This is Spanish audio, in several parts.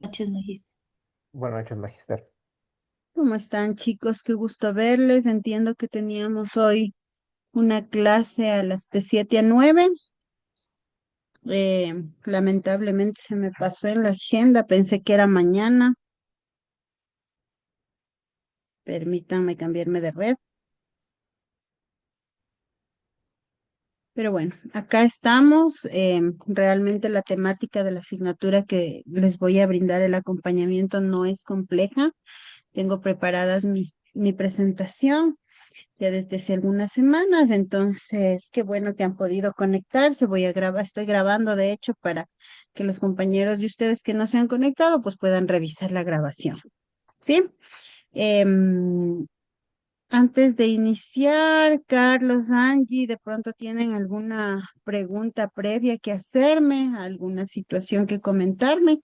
Noches, Magis. Buenas noches, Magister. ¿Cómo están, chicos? Qué gusto verles. Entiendo que teníamos hoy una clase a las de 7 a 9. Lamentablemente se me pasó en la agenda, pensé que era mañana. Permítanme cambiarme de red. Pero bueno, acá estamos. Realmente la temática de la asignatura que les voy a brindar el acompañamiento no es compleja. Tengo preparadas mi presentación ya desde hace algunas semanas, entonces qué bueno que han podido conectarse. Voy a grabar, estoy grabando de hecho para que los compañeros de ustedes que no se han conectado pues puedan revisar la grabación. ¿Sí? Em, Antes de iniciar, Carlos, Angie, ¿de pronto tienen alguna pregunta previa que hacerme, alguna situación que comentarme?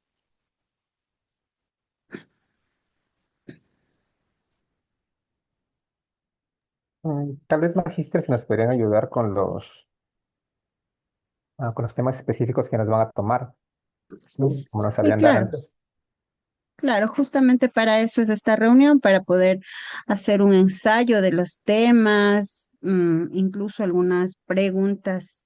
Tal vez, Magister, si nos podrían ayudar con con los temas específicos que nos van a tomar, como nos Sí, habían dado claro. antes. Claro, justamente para eso es esta reunión, para poder hacer un ensayo de los temas, incluso algunas preguntas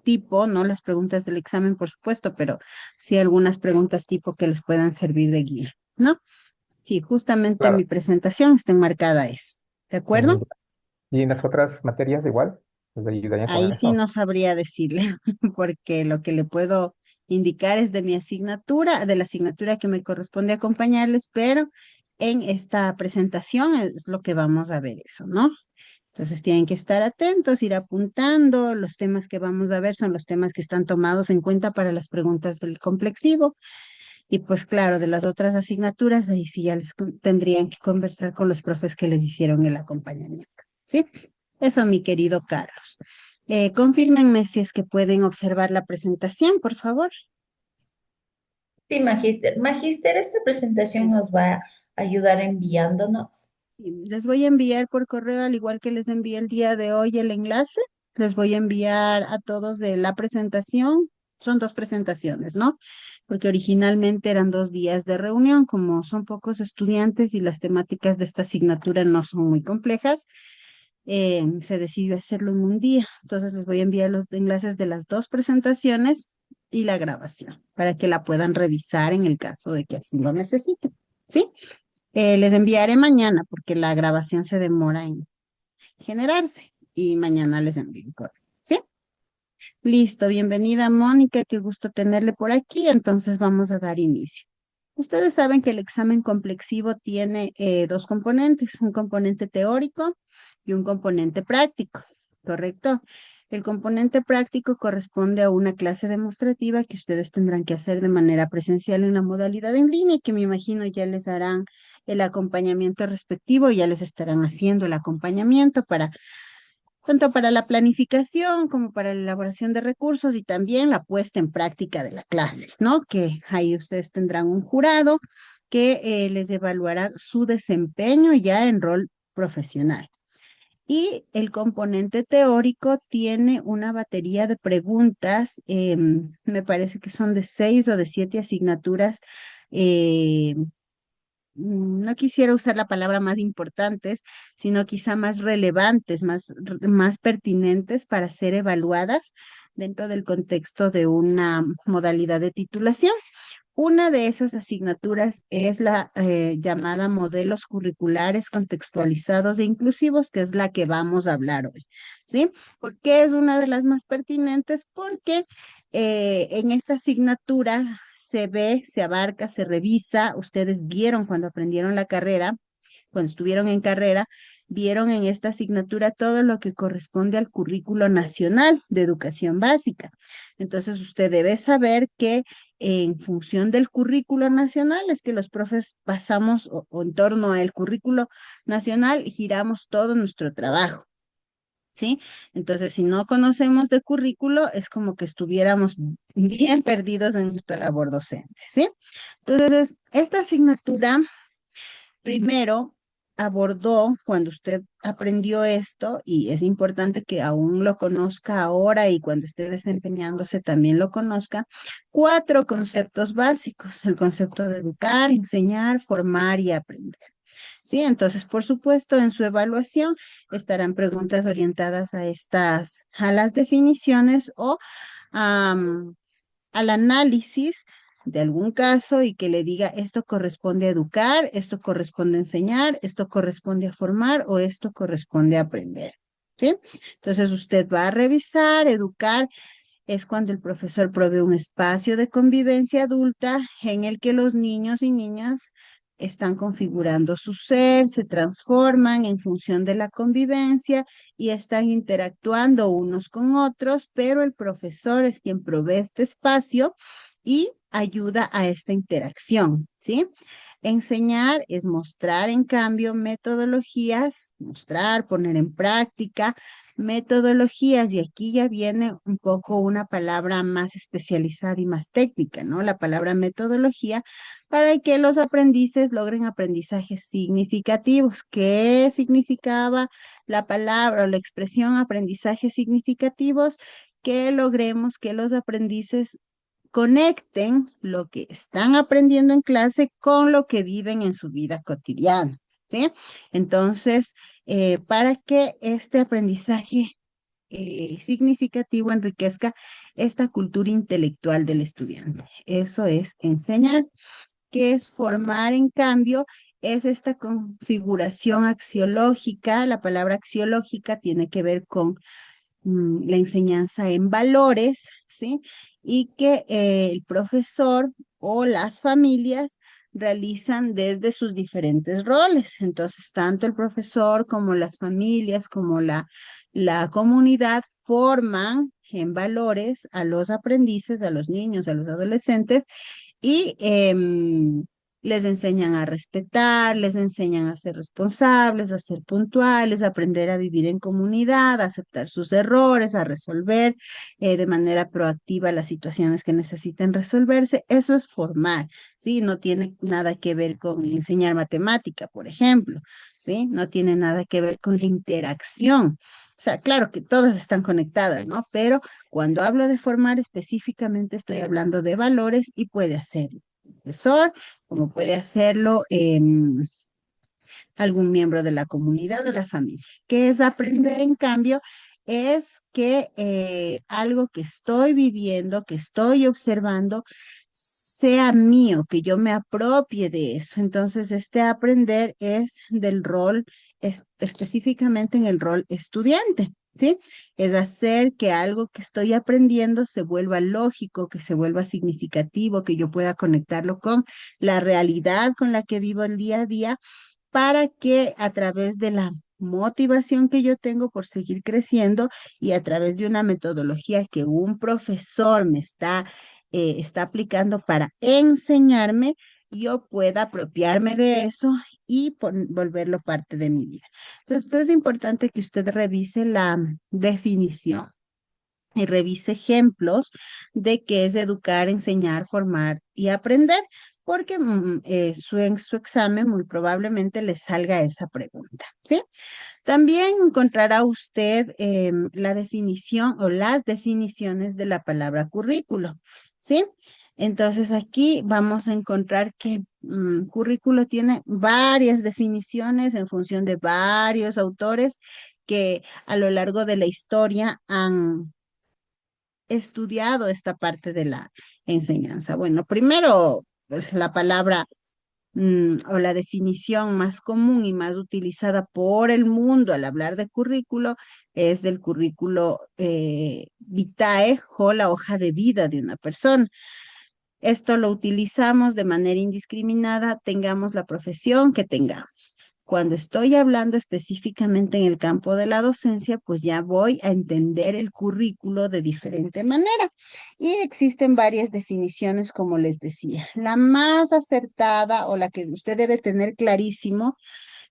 tipo, no las preguntas del examen, por supuesto, pero sí algunas preguntas tipo que les puedan servir de guía, ¿no? Sí, justamente mi Claro. presentación está enmarcada a eso, ¿de Mm, acuerdo? Y en las otras materias igual, nos ayudarían con Ahí sí eso. no sabría decirle, porque lo que le puedo indicar es de mi asignatura, de la asignatura que me corresponde acompañarles, pero en esta presentación es lo que vamos a ver eso, ¿no? Entonces tienen que estar atentos, ir apuntando. Los temas que vamos a ver son los temas que están tomados en cuenta para las preguntas del complexivo. Y pues claro, de las otras asignaturas, ahí sí ya tendrían que conversar con los profes que les hicieron el acompañamiento. ¿Sí? Eso, mi querido Carlos. Confírmenme si es que pueden observar la presentación, por favor. Sí, Magíster. Magíster, esta presentación nos va a ayudar enviándonos. Y les voy a enviar por correo, al igual que les envié el día de hoy el enlace. Les voy a enviar a todos de la presentación. Son dos presentaciones, ¿no? Porque originalmente eran 2 días de reunión, como son pocos estudiantes y las temáticas de esta asignatura no son muy complejas, se decidió hacerlo en un día. Entonces les voy a enviar los enlaces de las dos presentaciones y la grabación para que la puedan revisar en el caso de que así lo necesiten. ¿Sí? Les enviaré mañana porque la grabación se demora en generarse y mañana les envío un correo. ¿Sí? Listo, bienvenida Mónica, qué gusto tenerle por aquí. Entonces vamos a dar inicio. Ustedes saben que el examen complexivo tiene dos componentes, un componente teórico y un componente práctico, ¿correcto? El componente práctico corresponde a una clase demostrativa que ustedes tendrán que hacer de manera presencial en la modalidad en línea y que me imagino ya les harán el acompañamiento respectivo, ya les estarán haciendo el acompañamiento para tanto para la planificación como para la elaboración de recursos y también la puesta en práctica de la clase, ¿no? Que ahí ustedes tendrán un jurado que les evaluará su desempeño ya en rol profesional. Y el componente teórico tiene una batería de preguntas, me parece que son de 6 o de 7 asignaturas, eh, no quisiera usar la palabra más importantes, sino quizá más relevantes, más pertinentes para ser evaluadas dentro del contexto de una modalidad de titulación. Una de esas asignaturas es la llamada modelos curriculares contextualizados e inclusivos, que es la que vamos a hablar hoy, ¿sí? ¿Por qué es una de las más pertinentes? Porque en esta asignatura se ve, se abarca, se revisa. Ustedes vieron cuando aprendieron la carrera, cuando estuvieron en carrera, vieron en esta asignatura todo lo que corresponde al currículo nacional de educación básica. Entonces, usted debe saber que en función del currículo nacional es que los profes pasamos o en torno al currículo nacional giramos todo nuestro trabajo. ¿Sí? Entonces, si no conocemos de currículo, es como que estuviéramos bien perdidos en nuestra labor docente, ¿sí? Entonces, esta asignatura, primero, abordó cuando usted aprendió esto, y es importante que aún lo conozca ahora y cuando esté desempeñándose también lo conozca, cuatro conceptos básicos: el concepto de educar, enseñar, formar y aprender. Sí, entonces, por supuesto, en su evaluación estarán preguntas orientadas a a las definiciones o am, al análisis de algún caso y que le diga esto corresponde a educar, esto corresponde a enseñar, esto corresponde a formar o esto corresponde a aprender. ¿Sí? Entonces usted va a revisar, educar es cuando el profesor provee un espacio de convivencia adulta en el que los niños y niñas están configurando su ser, se transforman en función de la convivencia y están interactuando unos con otros, pero el profesor es quien provee este espacio y ayuda a esta interacción, ¿sí? Enseñar es mostrar, en cambio, metodologías, mostrar, poner en práctica metodologías, y aquí ya viene un poco una palabra más especializada y más técnica, ¿no? La palabra metodología para que los aprendices logren aprendizajes significativos. ¿Qué significaba la palabra o la expresión aprendizajes significativos? Que logremos que los aprendices conecten lo que están aprendiendo en clase con lo que viven en su vida cotidiana, ¿sí? Entonces, para que este aprendizaje significativo enriquezca esta cultura intelectual del estudiante. Eso es enseñar. Que es formar, en cambio, es esta configuración axiológica. La palabra axiológica tiene que ver con la enseñanza en valores, ¿sí? Y que el profesor o las familias realizan desde sus diferentes roles. Entonces, tanto el profesor como las familias, como la comunidad forman en valores a los aprendices, a los niños, a los adolescentes, y les enseñan a respetar, les enseñan a ser responsables, a ser puntuales, a aprender a vivir en comunidad, a aceptar sus errores, a resolver de manera proactiva las situaciones que necesiten resolverse. Eso es formar, ¿sí? No tiene nada que ver con enseñar matemática, por ejemplo, ¿sí? No tiene nada que ver con la interacción. O sea, claro que todas están conectadas, ¿no? Pero cuando hablo de formar específicamente estoy hablando de valores y puede hacerlo el profesor, como puede hacerlo algún miembro de la comunidad o de la familia. ¿Qué es aprender, en cambio? Es que algo que estoy viviendo, que estoy observando, sea mío, que yo me apropie de eso. Entonces, este aprender es del rol, específicamente en el rol estudiante. ¿Sí? Es hacer que algo que estoy aprendiendo se vuelva lógico, que se vuelva significativo, que yo pueda conectarlo con la realidad con la que vivo el día a día, para que a través de la motivación que yo tengo por seguir creciendo y a través de una metodología que un profesor me está aplicando para enseñarme, yo pueda apropiarme de eso y volverlo parte de mi vida. Entonces, es importante que usted revise la definición y revise ejemplos de qué es educar, enseñar, formar y aprender, porque en su examen muy probablemente le salga esa pregunta, ¿sí? También encontrará usted la definición o las definiciones de la palabra currículo, ¿sí? Entonces aquí vamos a encontrar que currículo tiene varias definiciones en función de varios autores que a lo largo de la historia han estudiado esta parte de la enseñanza. Bueno, primero, pues, la palabra o la definición más común y más utilizada por el mundo al hablar de currículo es del currículo vitae o la hoja de vida de una persona. Esto lo utilizamos de manera indiscriminada, tengamos la profesión que tengamos. Cuando estoy hablando específicamente en el campo de la docencia, pues ya voy a entender el currículo de diferente manera. Y existen varias definiciones, como les decía. La más acertada o la que usted debe tener clarísimo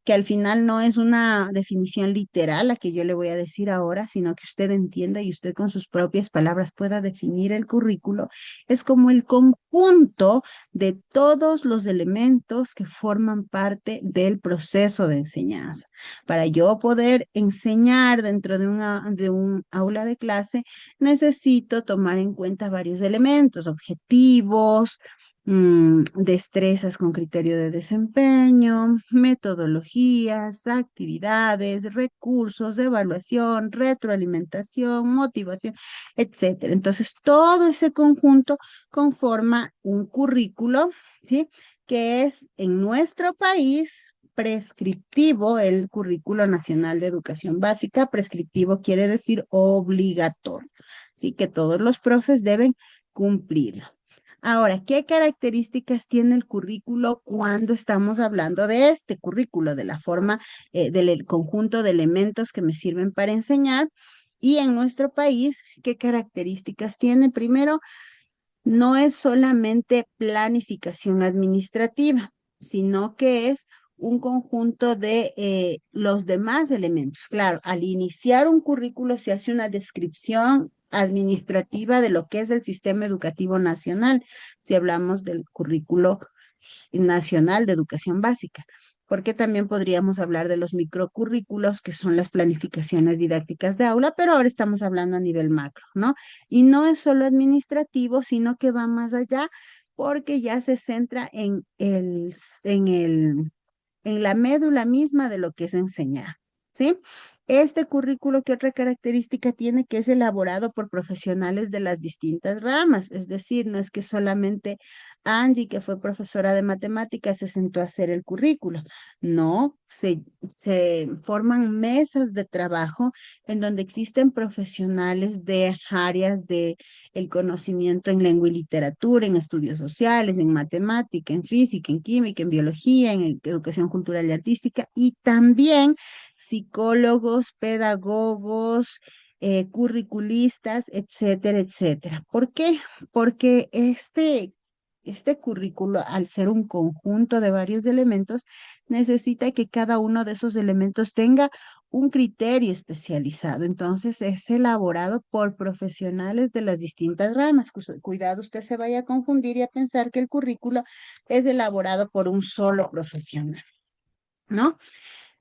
que al final no es una definición literal la que yo le voy a decir ahora, sino que usted entienda y usted con sus propias palabras pueda definir el currículo, es como el conjunto de todos los elementos que forman parte del proceso de enseñanza. Para yo poder enseñar dentro de un aula de clase, necesito tomar en cuenta varios elementos, objetivos, destrezas con criterio de desempeño, metodologías, actividades, recursos de evaluación, retroalimentación, motivación, etcétera. Entonces, todo ese conjunto conforma un currículo, ¿sí? Que es en nuestro país prescriptivo, el Currículo Nacional de Educación Básica. Prescriptivo quiere decir obligatorio, ¿sí? Que todos los profes deben cumplirlo. Ahora, ¿qué características tiene el currículo cuando estamos hablando de este currículo, de la forma, del conjunto de elementos que me sirven para enseñar? Y en nuestro país, ¿qué características tiene? Primero, no es solamente planificación administrativa, sino que es un conjunto de los demás elementos. Claro, al iniciar un currículo se hace una descripción administrativa de lo que es el sistema educativo nacional, si hablamos del currículo nacional de educación básica, porque también podríamos hablar de los microcurrículos, que son las planificaciones didácticas de aula, pero ahora estamos hablando a nivel macro, ¿no? Y no es solo administrativo, sino que va más allá porque ya se centra en la médula misma de lo que es enseñar, ¿sí? Este currículo, ¿qué otra característica tiene? Que es elaborado por profesionales de las distintas ramas, es decir, no es que solamente Angie, que fue profesora de matemáticas, se sentó a hacer el currículo. No, se forman mesas de trabajo en donde existen profesionales de áreas de el conocimiento en lengua y literatura, en estudios sociales, en matemática, en física, en química, en biología, en educación cultural y artística, y también psicólogos, pedagogos, curriculistas, etcétera, etcétera. ¿Por qué? Porque este currículo, al ser un conjunto de varios elementos, necesita que cada uno de esos elementos tenga un criterio especializado. Entonces, es elaborado por profesionales de las distintas ramas. Cuidado, usted se vaya a confundir y a pensar que el currículo es elaborado por un solo profesional, ¿no?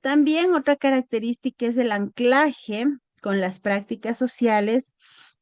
También otra característica es el anclaje con las prácticas sociales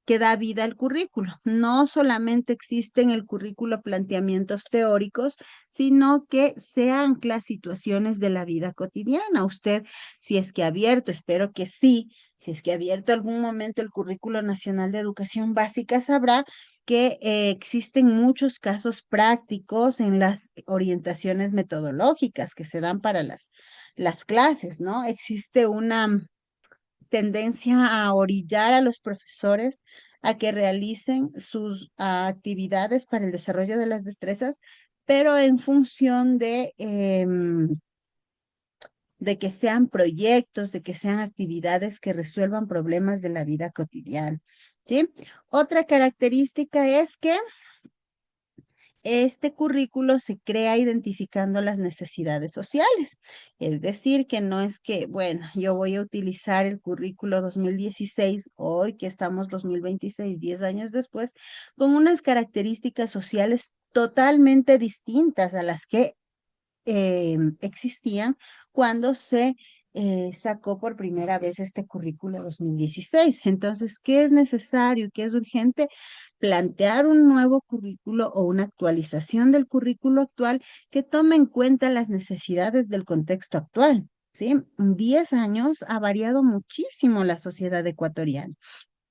que da vida al currículo. No solamente existe en el currículo planteamientos teóricos, sino que se ancla a situaciones de la vida cotidiana. Usted, si es que ha abierto, espero que sí, si es que ha abierto algún momento el Currículo Nacional de Educación Básica, sabrá que existen muchos casos prácticos en las orientaciones metodológicas que se dan para las clases, ¿no? Existe una tendencia a orillar a los profesores a que realicen sus actividades para el desarrollo de las destrezas, pero en función de que sean proyectos, de que sean actividades que resuelvan problemas de la vida cotidiana, ¿sí? Otra característica es que este currículo se crea identificando las necesidades sociales. Es decir, que no es que, bueno, yo voy a utilizar el currículo 2016, hoy que estamos 2026, 10 años después, con unas características sociales totalmente distintas a las que existían cuando se sacó por primera vez este currículo 2016. Entonces, ¿qué es necesario? ¿Qué es urgente? Plantear un nuevo currículo o una actualización del currículo actual que tome en cuenta las necesidades del contexto actual. ¿Sí? En 10 años ha variado muchísimo la sociedad ecuatoriana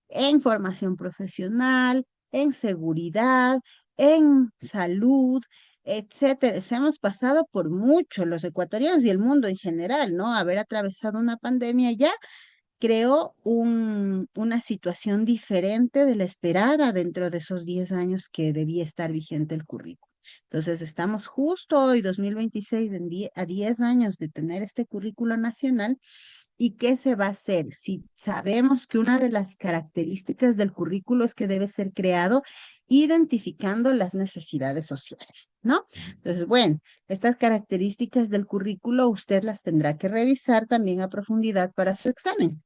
en formación profesional, en seguridad, en salud, etcétera. Se hemos pasado por mucho los ecuatorianos y el mundo en general, ¿no? Haber atravesado una pandemia ya creó una situación diferente de la esperada dentro de esos 10 años que debía estar vigente el currículo. Entonces, estamos justo hoy, 2026, a 10 años de tener este currículo nacional. ¿Y qué se va a hacer? Si sabemos que una de las características del currículo es que debe ser creado identificando las necesidades sociales, ¿no? Entonces, bueno, estas características del currículo usted las tendrá que revisar también a profundidad para su examen.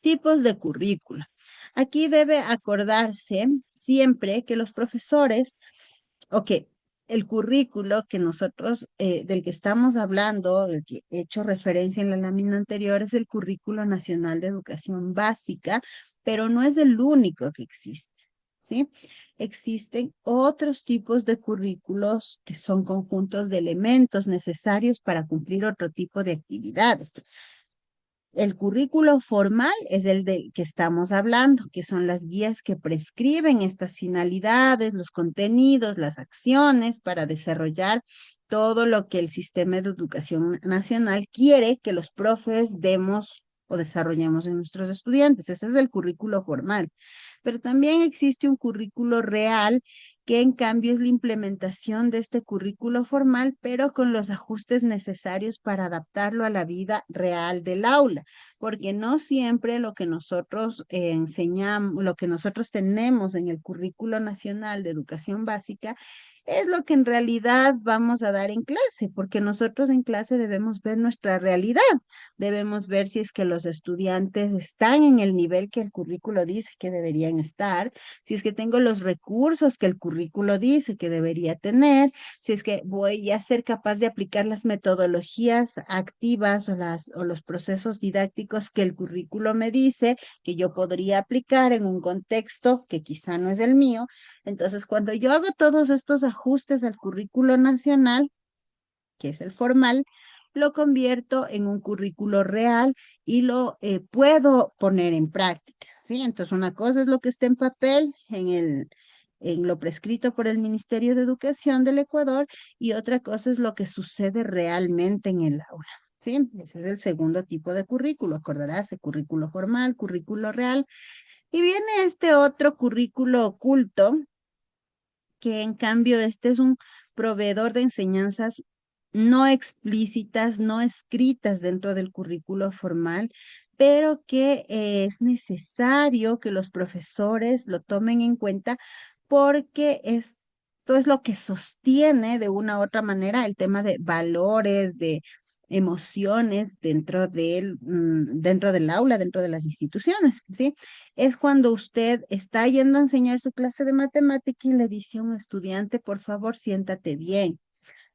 Tipos de currículo. Aquí debe acordarse siempre que los profesores, o que el currículo que nosotros, del que estamos hablando, el que he hecho referencia en la lámina anterior, es el Currículo Nacional de Educación Básica, pero no es el único que existe, ¿sí? Existen otros tipos de currículos que son conjuntos de elementos necesarios para cumplir otro tipo de actividades. El currículo formal es el del que estamos hablando, que son las guías que prescriben estas finalidades, los contenidos, las acciones para desarrollar todo lo que el sistema de educación nacional quiere que los profes demos o desarrollemos en nuestros estudiantes. Ese es el currículo formal. Pero también existe un currículo real que en cambio es la implementación de este currículo formal, pero con los ajustes necesarios para adaptarlo a la vida real del aula, porque no siempre lo que nosotros enseñamos, lo que nosotros tenemos en el currículo nacional de educación básica, es lo que en realidad vamos a dar en clase, porque nosotros en clase debemos ver nuestra realidad, debemos ver si es que los estudiantes están en el nivel que el currículo dice que deberían estar, si es que tengo los recursos que el currículo dice que debería tener, si es que voy a ser capaz de aplicar las metodologías activas o los procesos didácticos que el currículo me dice que yo podría aplicar en un contexto que quizá no es el mío. Entonces, cuando yo hago todos estos ajustes al currículo nacional, que es el formal, lo convierto en un currículo real y lo puedo poner en práctica, ¿sí? Entonces, una cosa es lo que está en papel, en lo prescrito por el Ministerio de Educación del Ecuador, y otra cosa es lo que sucede realmente en el aula, ¿sí? Ese es el segundo tipo de currículo, acordarás, el currículo formal, currículo real, y viene este otro currículo oculto, que en cambio este es un proveedor de enseñanzas no explícitas, no escritas dentro del currículo formal, pero que es necesario que los profesores lo tomen en cuenta porque esto es lo que sostiene de una u otra manera el tema de valores, de emociones dentro del aula, dentro de las instituciones, ¿sí? Es cuando usted está yendo a enseñar su clase de matemática y le dice a un estudiante, por favor, siéntate bien,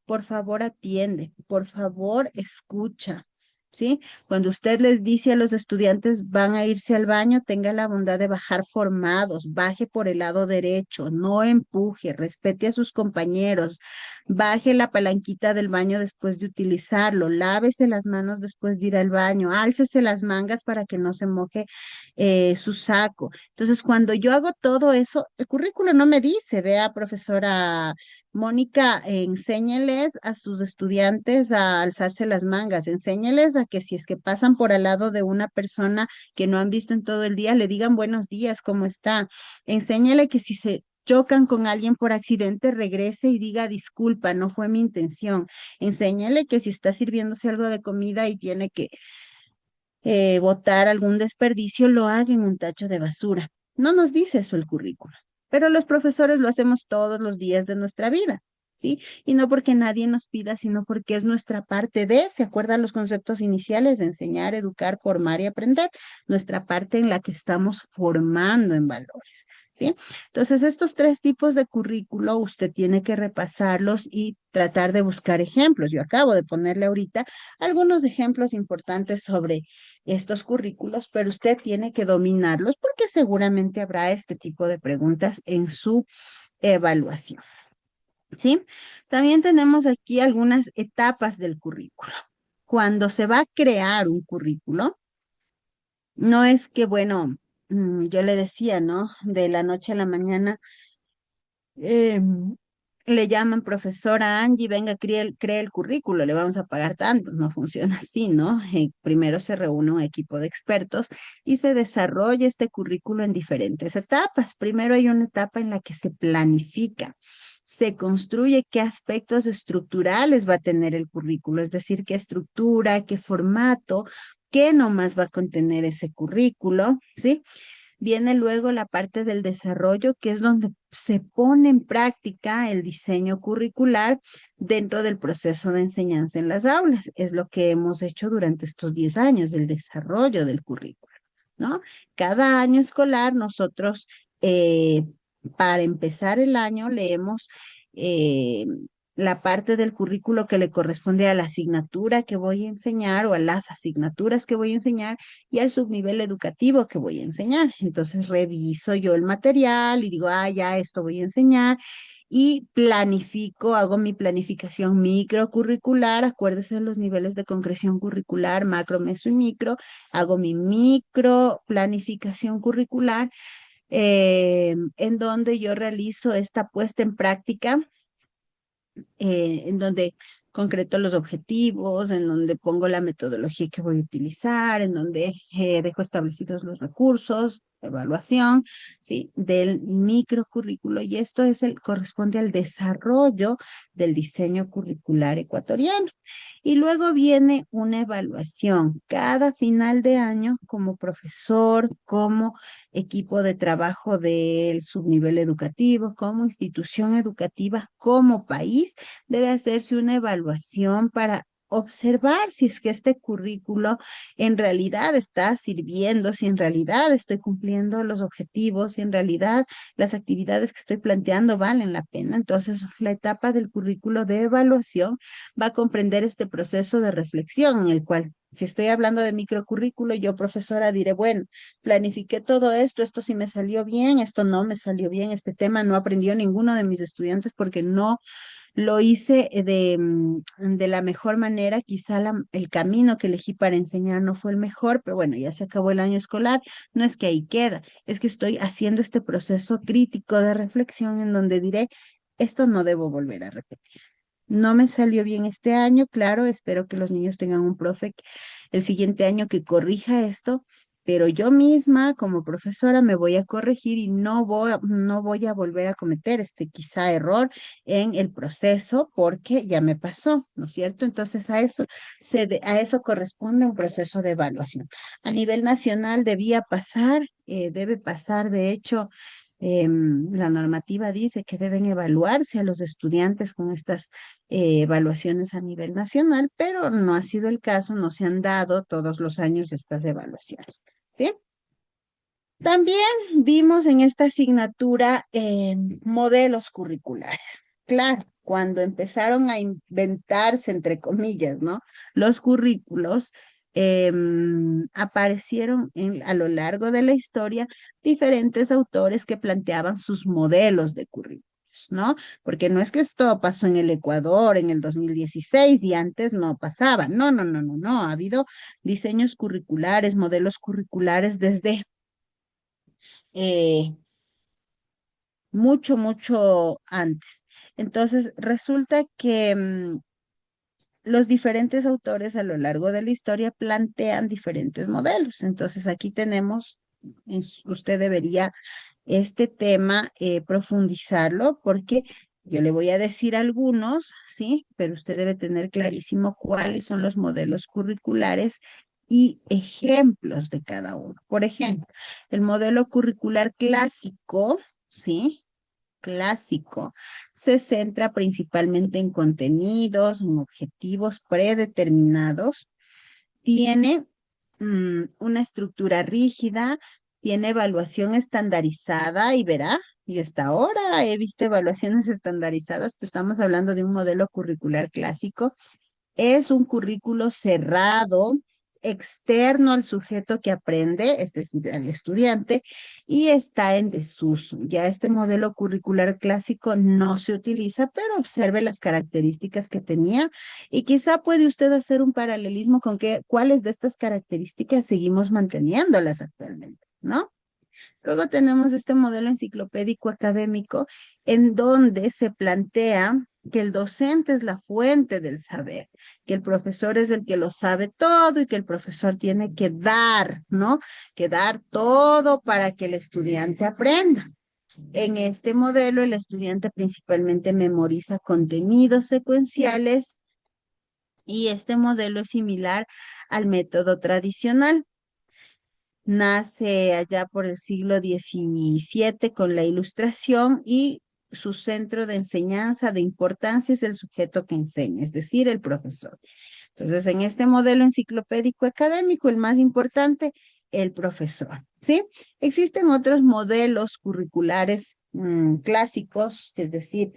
por favor, atiende, por favor, escucha, ¿sí? Cuando usted les dice a los estudiantes van a irse al baño, tenga la bondad de bajar formados, baje por el lado derecho, no empuje, respete a sus compañeros, baje la palanquita del baño después de utilizarlo, lávese las manos después de ir al baño, álcese las mangas para que no se moje su saco. Entonces, cuando yo hago todo eso, el currículo no me dice, vea, profesora Mónica, enséñeles a sus estudiantes a alzarse las mangas, enséñeles a que si es que pasan por al lado de una persona que no han visto en todo el día, le digan buenos días, ¿cómo está? Enséñele que si se chocan con alguien por accidente, regrese y diga disculpa, no fue mi intención. Enséñele que si está sirviéndose algo de comida y tiene que botar algún desperdicio, lo haga en un tacho de basura. No nos dice eso el currículo, pero los profesores lo hacemos todos los días de nuestra vida, ¿sí? Y no porque nadie nos pida, sino porque es nuestra parte de, ¿se acuerdan los conceptos iniciales de enseñar, educar, formar y aprender? Nuestra parte en la que estamos formando en valores, ¿sí? Entonces, estos tres tipos de currículo usted tiene que repasarlos y tratar de buscar ejemplos. Yo acabo de ponerle ahorita algunos ejemplos importantes sobre estos currículos, pero usted tiene que dominarlos porque seguramente habrá este tipo de preguntas en su evaluación, ¿sí? También tenemos aquí algunas etapas del currículo. Cuando se va a crear un currículo, no es que, bueno, yo le decía, ¿no? De la noche a la mañana le llaman profesora Angie, venga, cree el currículo, le vamos a pagar tanto. No funciona así, ¿no? Primero se reúne un equipo de expertos y se desarrolla este currículo en diferentes etapas. Primero hay una etapa en la que se planifica. Se construye qué aspectos estructurales va a tener el currículo, es decir, qué estructura, qué formato, qué nomás va a contener ese currículo, ¿sí? Viene luego la parte del desarrollo, que es donde se pone en práctica el diseño curricular dentro del proceso de enseñanza en las aulas. Es lo que hemos hecho durante estos 10 años, el desarrollo del currículo, ¿no? Cada año escolar nosotros, eh, para empezar el año, leemos eh, la parte del currículo que le corresponde a la asignatura que voy a enseñar o a las asignaturas que voy a enseñar y al subnivel educativo que voy a enseñar. Entonces reviso yo el material y digo, ah, ya esto voy a enseñar y planifico, hago mi planificación microcurricular, acuérdese de los niveles de concreción curricular, macro, meso y micro, hago mi micro planificación curricular en donde yo realizo esta puesta en práctica en donde concreto los objetivos, en donde pongo la metodología que voy a utilizar, en donde dejo establecidos los recursos de evaluación, ¿sí? Del microcurrículo. Y esto es corresponde al desarrollo del diseño curricular ecuatoriano. Y luego viene una evaluación cada final de año como profesor, como equipo de trabajo del subnivel educativo, como institución educativa, como país, debe hacerse una evaluación para observar si es que este currículo en realidad está sirviendo, si en realidad estoy cumpliendo los objetivos, si en realidad las actividades que estoy planteando valen la pena. Entonces, la etapa del currículo de evaluación va a comprender este proceso de reflexión en el cual, si estoy hablando de microcurrículo, yo profesora diré, bueno, planifiqué todo esto, esto sí me salió bien, esto no me salió bien, este tema no aprendió ninguno de mis estudiantes porque no lo hice de la mejor manera, quizá el camino que elegí para enseñar no fue el mejor, pero bueno, ya se acabó el año escolar, no es que ahí queda, es que estoy haciendo este proceso crítico de reflexión en donde diré, esto no debo volver a repetir. No me salió bien este año, claro, espero que los niños tengan un profe el siguiente año que corrija esto, pero yo misma como profesora me voy a corregir y no voy a volver a cometer este quizá error en el proceso porque ya me pasó, ¿no es cierto? Entonces a eso corresponde un proceso de evaluación. A nivel nacional debe pasar, de hecho, la normativa dice que deben evaluarse a los estudiantes con estas evaluaciones a nivel nacional, pero no ha sido el caso, no se han dado todos los años estas evaluaciones, ¿sí? También vimos en esta asignatura modelos curriculares. Claro, cuando empezaron a inventarse, entre comillas, ¿no? Los currículos, aparecieron a lo largo de la historia diferentes autores que planteaban sus modelos de currículos, ¿no? Porque no es que esto pasó en el Ecuador en el 2016 y antes no pasaba. No, no, no, no, no. Ha habido diseños curriculares, modelos curriculares desde eh, mucho, mucho antes. Entonces, resulta que los diferentes autores a lo largo de la historia plantean diferentes modelos. Entonces, aquí tenemos, usted debería este tema profundizarlo porque yo le voy a decir algunos, ¿sí? Pero usted debe tener clarísimo cuáles son los modelos curriculares y ejemplos de cada uno. Por ejemplo, el modelo curricular clásico, ¿sí? Clásico se centra principalmente en contenidos, en objetivos predeterminados, tiene una estructura rígida, tiene evaluación estandarizada y verá, y hasta ahora he visto evaluaciones estandarizadas, pues estamos hablando de un modelo curricular clásico, es un currículo cerrado, externo al sujeto que aprende, es decir, al estudiante, y está en desuso. Ya este modelo curricular clásico no se utiliza, pero observe las características que tenía y quizá puede usted hacer un paralelismo con cuáles de estas características seguimos manteniéndolas actualmente, ¿no? Luego tenemos este modelo enciclopédico académico en donde se plantea que el docente es la fuente del saber, que el profesor es el que lo sabe todo y que el profesor tiene que dar, ¿no? Que dar todo para que el estudiante aprenda. En este modelo, el estudiante principalmente memoriza contenidos secuenciales y este modelo es similar al método tradicional. nace allá por el siglo XVII con la Ilustración y su centro de enseñanza de importancia es el sujeto que enseña, es decir, el profesor. Entonces, en este modelo enciclopédico académico, el más importante, el profesor, ¿sí? Existen otros modelos curriculares clásicos, es decir,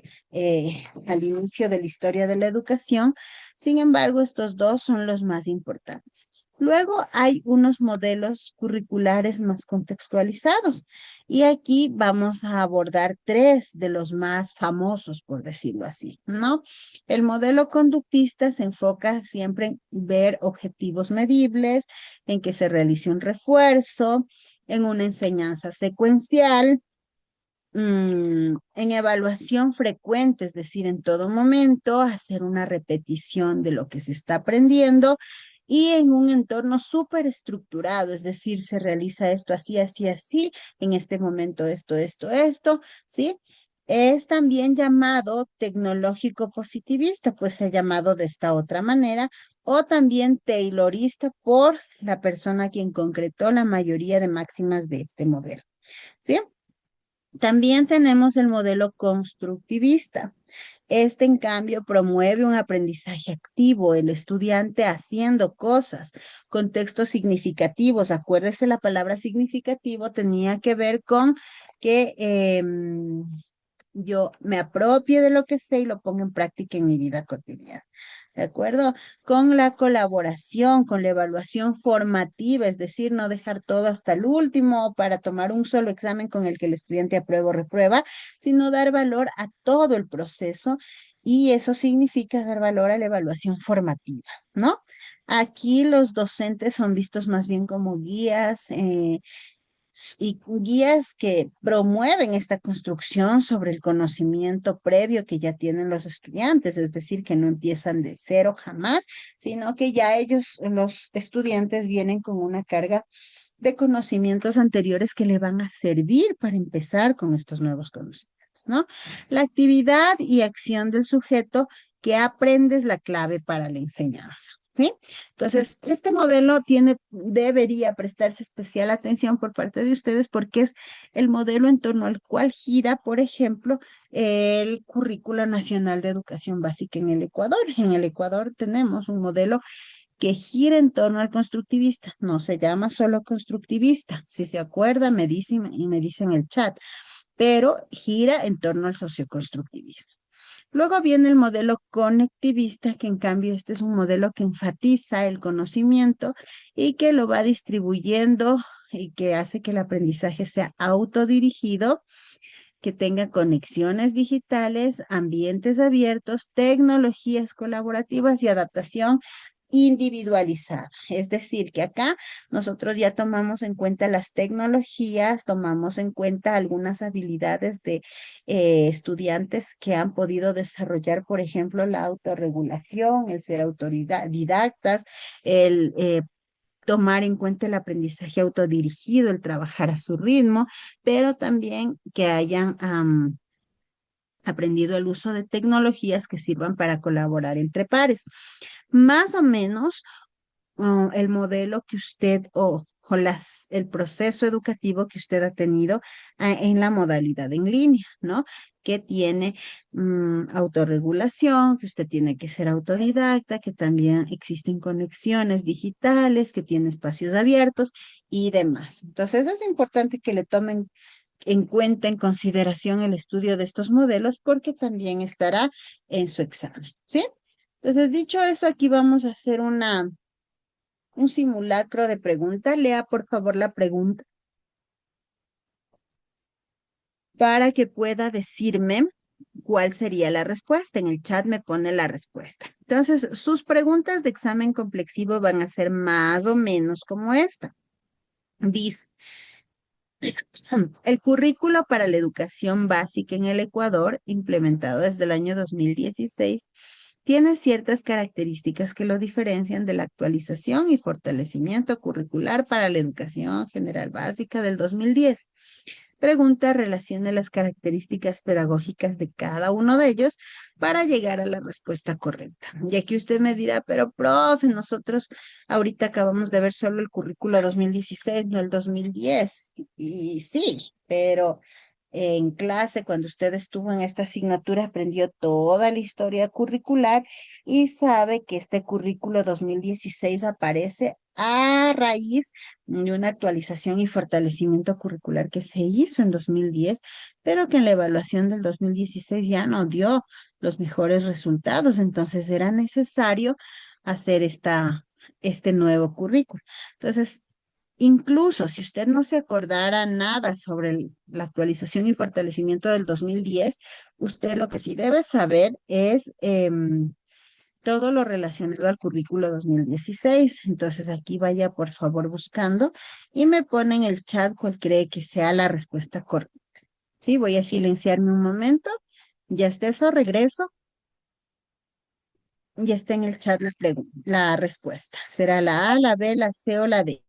al inicio de la historia de la educación. Sin embargo, estos dos son los más importantes. Luego hay unos modelos curriculares más contextualizados y aquí vamos a abordar tres de los más famosos, por decirlo así, ¿no? El modelo conductista se enfoca siempre en ver objetivos medibles, en que se realice un refuerzo, en una enseñanza secuencial, en evaluación frecuente, es decir, en todo momento, hacer una repetición de lo que se está aprendiendo y en un entorno súper estructurado, es decir, se realiza esto así, así, así, en este momento esto, ¿sí? Es también llamado tecnológico positivista, pues se ha llamado de esta otra manera, o también taylorista por la persona quien concretó la mayoría de máximas de este modelo, ¿sí? También tenemos el modelo constructivista. Este, en cambio, promueve un aprendizaje activo, el estudiante haciendo cosas, contextos significativos. Acuérdese, la palabra significativo tenía que ver con que yo me apropie de lo que sé y lo ponga en práctica en mi vida cotidiana. ¿De acuerdo? Con la colaboración, con la evaluación formativa, es decir, no dejar todo hasta el último para tomar un solo examen con el que el estudiante aprueba o reprueba, sino dar valor a todo el proceso y eso significa dar valor a la evaluación formativa, ¿no? Aquí los docentes son vistos más bien como guías, y guías que promueven esta construcción sobre el conocimiento previo que ya tienen los estudiantes, es decir, que no empiezan de cero jamás, sino que ya ellos, los estudiantes, vienen con una carga de conocimientos anteriores que le van a servir para empezar con estos nuevos conocimientos, ¿no? La actividad y acción del sujeto que aprende es la clave para la enseñanza. ¿Sí? Entonces, este modelo debería prestarse especial atención por parte de ustedes porque es el modelo en torno al cual gira, por ejemplo, el Currículo Nacional de Educación Básica en el Ecuador. En el Ecuador tenemos un modelo que gira en torno al constructivista. No se llama solo constructivista. Si se acuerda, me dicen y me dicen en el chat, pero gira en torno al socioconstructivismo. Luego viene el modelo conectivista, que en cambio este es un modelo que enfatiza el conocimiento y que lo va distribuyendo y que hace que el aprendizaje sea autodirigido, que tenga conexiones digitales, ambientes abiertos, tecnologías colaborativas y adaptación individualizada. Es decir, que acá nosotros ya tomamos en cuenta las tecnologías, tomamos en cuenta algunas habilidades de estudiantes que han podido desarrollar, por ejemplo, la autorregulación, el ser autodidactas, el tomar en cuenta el aprendizaje autodirigido, el trabajar a su ritmo, pero también que hayan aprendido el uso de tecnologías que sirvan para colaborar entre pares. Más o menos el modelo que usted o el proceso educativo que usted ha tenido en la modalidad en línea, ¿no? Que tiene autorregulación, que usted tiene que ser autodidacta, que también existen conexiones digitales, que tiene espacios abiertos y demás. Entonces es importante que le tomen en cuenta, en consideración el estudio de estos modelos porque también estará en su examen, ¿sí? Entonces, dicho eso, aquí vamos a hacer un simulacro de pregunta. Lea, por favor, la pregunta para que pueda decirme cuál sería la respuesta. En el chat me pone la respuesta. Entonces, sus preguntas de examen complexivo van a ser más o menos como esta. Dice, el currículo para la educación básica en el Ecuador, implementado desde el año 2016, tiene ciertas características que lo diferencian de la actualización y fortalecimiento curricular para la educación general básica del 2010. pregunta, relacione las características pedagógicas de cada uno de ellos para llegar a la respuesta correcta. Y aquí usted me dirá, pero profe, nosotros ahorita acabamos de ver solo el currículo 2016, no el 2010. Y sí, pero en clase, cuando usted estuvo en esta asignatura, aprendió toda la historia curricular y sabe que este currículo 2016 aparece a raíz de una actualización y fortalecimiento curricular que se hizo en 2010, pero que en la evaluación del 2016 ya no dio los mejores resultados. Entonces era necesario hacer este nuevo currículo. Entonces, incluso si usted no se acordara nada sobre la actualización y fortalecimiento del 2010, usted lo que sí debe saber es todo lo relacionado al currículo 2016. Entonces aquí vaya por favor buscando y me pone en el chat cuál cree que sea la respuesta correcta. Sí, voy a silenciarme un momento. Ya está eso, regreso. Ya está en el chat la respuesta. ¿Será la A, la B, la C o la D?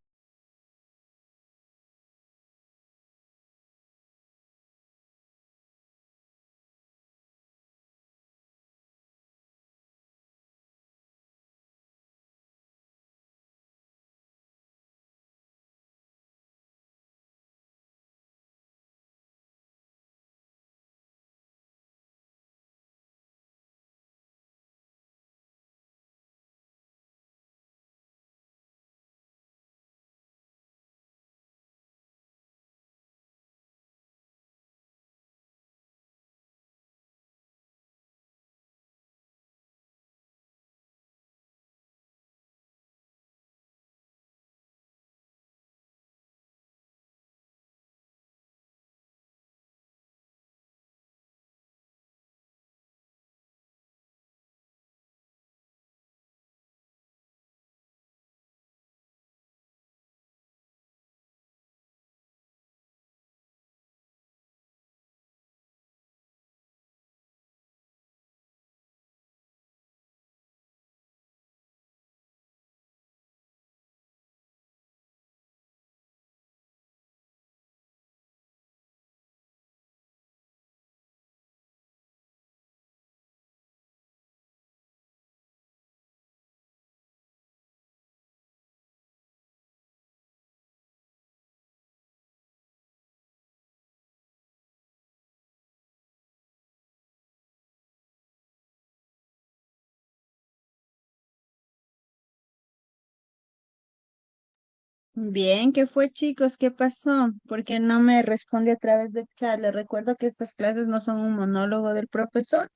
Bien, ¿qué fue, chicos? ¿Qué pasó? ¿Por qué no me responde a través del chat? Les recuerdo que estas clases no son un monólogo del profesor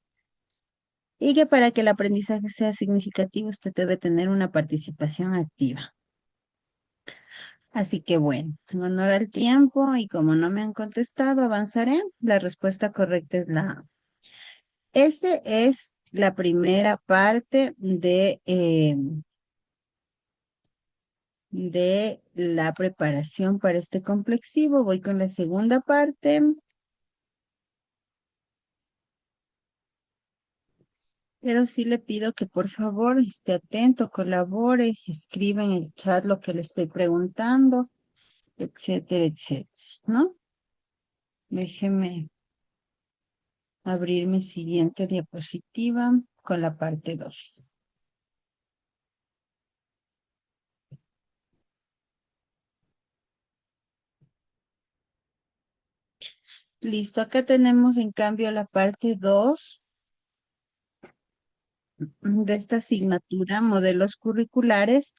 y que para que el aprendizaje sea significativo, usted debe tener una participación activa. Así que bueno, en honor al tiempo y como no me han contestado, avanzaré. La respuesta correcta es la A. Esa es la primera parte de la preparación para este complexivo. Voy con la segunda parte. Pero sí le pido que por favor esté atento, colabore, escriba en el chat lo que le estoy preguntando, etcétera, etcétera, ¿no? Déjeme abrir mi siguiente diapositiva con la parte 2. Listo, acá tenemos en cambio la parte 2 de esta asignatura, modelos curriculares,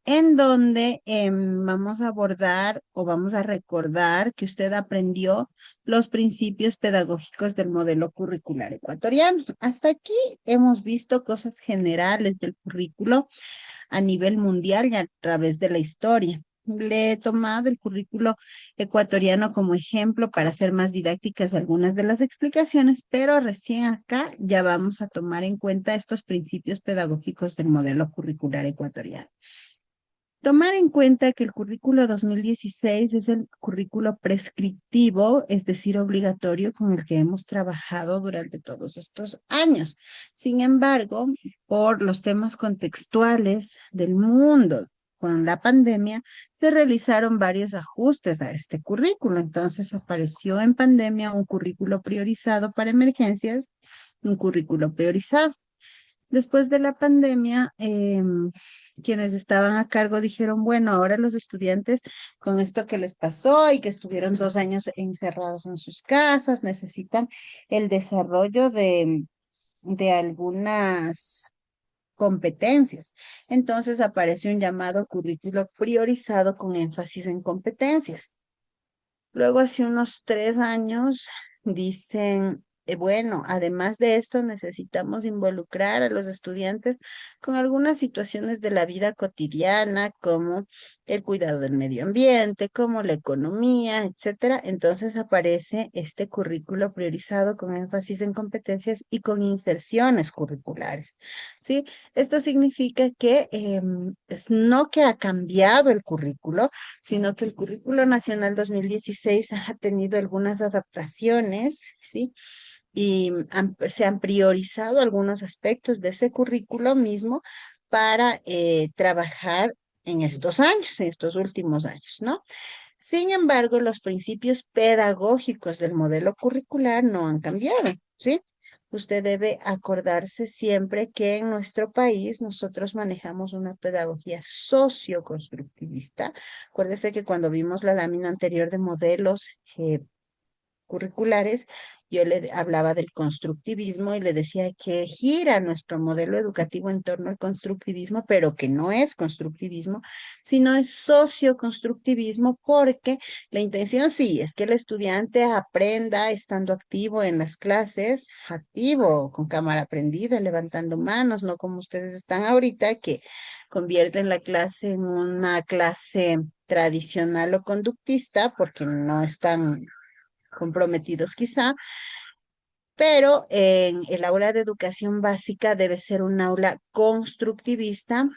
en donde vamos a abordar o vamos a recordar que usted aprendió los principios pedagógicos del modelo curricular ecuatoriano. Hasta aquí hemos visto cosas generales del currículo a nivel mundial y a través de la historia. Le he tomado el currículo ecuatoriano como ejemplo para hacer más didácticas algunas de las explicaciones, pero recién acá ya vamos a tomar en cuenta estos principios pedagógicos del modelo curricular ecuatoriano. Tomar en cuenta que el currículo 2016 es el currículo prescriptivo, es decir, obligatorio con el que hemos trabajado durante todos estos años. Sin embargo, por los temas contextuales del mundo, con la pandemia, se realizaron varios ajustes a este currículo. Entonces apareció en pandemia un currículo priorizado para emergencias, un currículo priorizado. Después de la pandemia, quienes estaban a cargo dijeron, bueno, ahora los estudiantes con esto que les pasó y que estuvieron 2 años encerrados en sus casas, necesitan el desarrollo de algunas competencias. Entonces aparece un llamado currículo priorizado con énfasis en competencias. Luego, hace unos 3 años, dicen, bueno, además de esto, necesitamos involucrar a los estudiantes con algunas situaciones de la vida cotidiana, como el cuidado del medio ambiente, como la economía, etcétera. Entonces aparece este currículo priorizado con énfasis en competencias y con inserciones curriculares, ¿sí? Esto significa que no que ha cambiado el currículo, sino que el Currículo Nacional 2016 ha tenido algunas adaptaciones, ¿sí? Y se han priorizado algunos aspectos de ese currículo mismo para trabajar en estos años, en estos últimos años, ¿no? Sin embargo, los principios pedagógicos del modelo curricular no han cambiado, ¿sí? Usted debe acordarse siempre que en nuestro país nosotros manejamos una pedagogía socioconstructivista. Acuérdese que cuando vimos la lámina anterior de modelos curriculares, yo le hablaba del constructivismo y le decía que gira nuestro modelo educativo en torno al constructivismo, pero que no es constructivismo, sino es socioconstructivismo, porque la intención sí es que el estudiante aprenda estando activo en las clases, activo, con cámara prendida, levantando manos, no como ustedes están ahorita, que convierten la clase en una clase tradicional o conductista, porque no están comprometidos quizá, pero en el aula de educación básica debe ser un aula constructivista,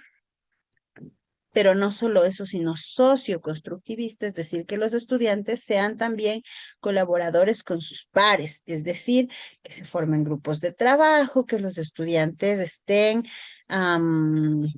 pero no solo eso, sino socioconstructivista, es decir, que los estudiantes sean también colaboradores con sus pares, es decir, que se formen grupos de trabajo, que los estudiantes estén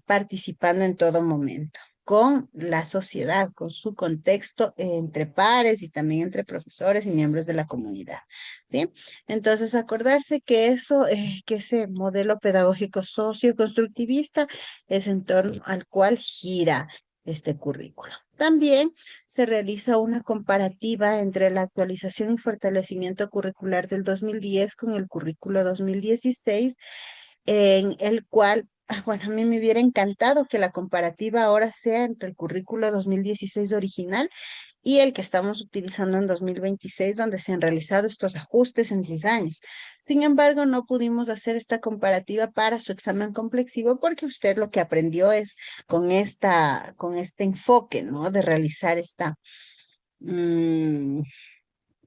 participando en todo momento con la sociedad, con su contexto entre pares y también entre profesores y miembros de la comunidad, ¿sí? Entonces, acordarse que eso, que ese modelo pedagógico socioconstructivista es en torno al cual gira este currículo. También se realiza una comparativa entre la actualización y fortalecimiento curricular del 2010 con el currículo 2016, en el cual, bueno, a mí me hubiera encantado que la comparativa ahora sea entre el currículo 2016 original y el que estamos utilizando en 2026, donde se han realizado estos ajustes en 10 años. Sin embargo, no pudimos hacer esta comparativa para su examen complexivo porque usted lo que aprendió es con este enfoque, ¿no? De realizar mm,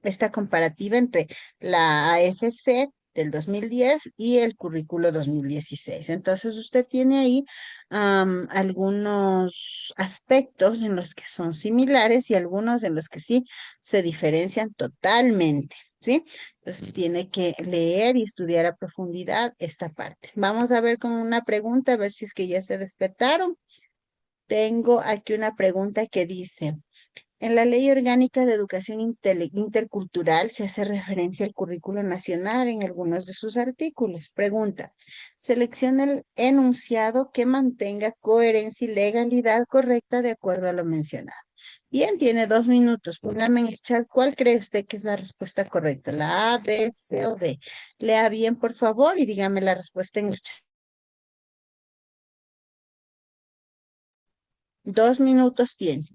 esta comparativa entre la AFC del 2010 y el currículo 2016. Entonces, usted tiene ahí algunos aspectos en los que son similares y algunos en los que sí se diferencian totalmente, ¿sí? Entonces, tiene que leer y estudiar a profundidad esta parte. Vamos a ver con una pregunta, a ver si es que ya se despertaron. Tengo aquí una pregunta que dice, en la Ley Orgánica de Educación Intercultural se hace referencia al currículo nacional en algunos de sus artículos. Pregunta, selecciona el enunciado que mantenga coherencia y legalidad correcta de acuerdo a lo mencionado. Bien, tiene 2 minutos. Póngame en el chat cuál cree usted que es la respuesta correcta, la A, B, C o D. Lea bien, por favor, y dígame la respuesta en el chat. 2 minutos tiene.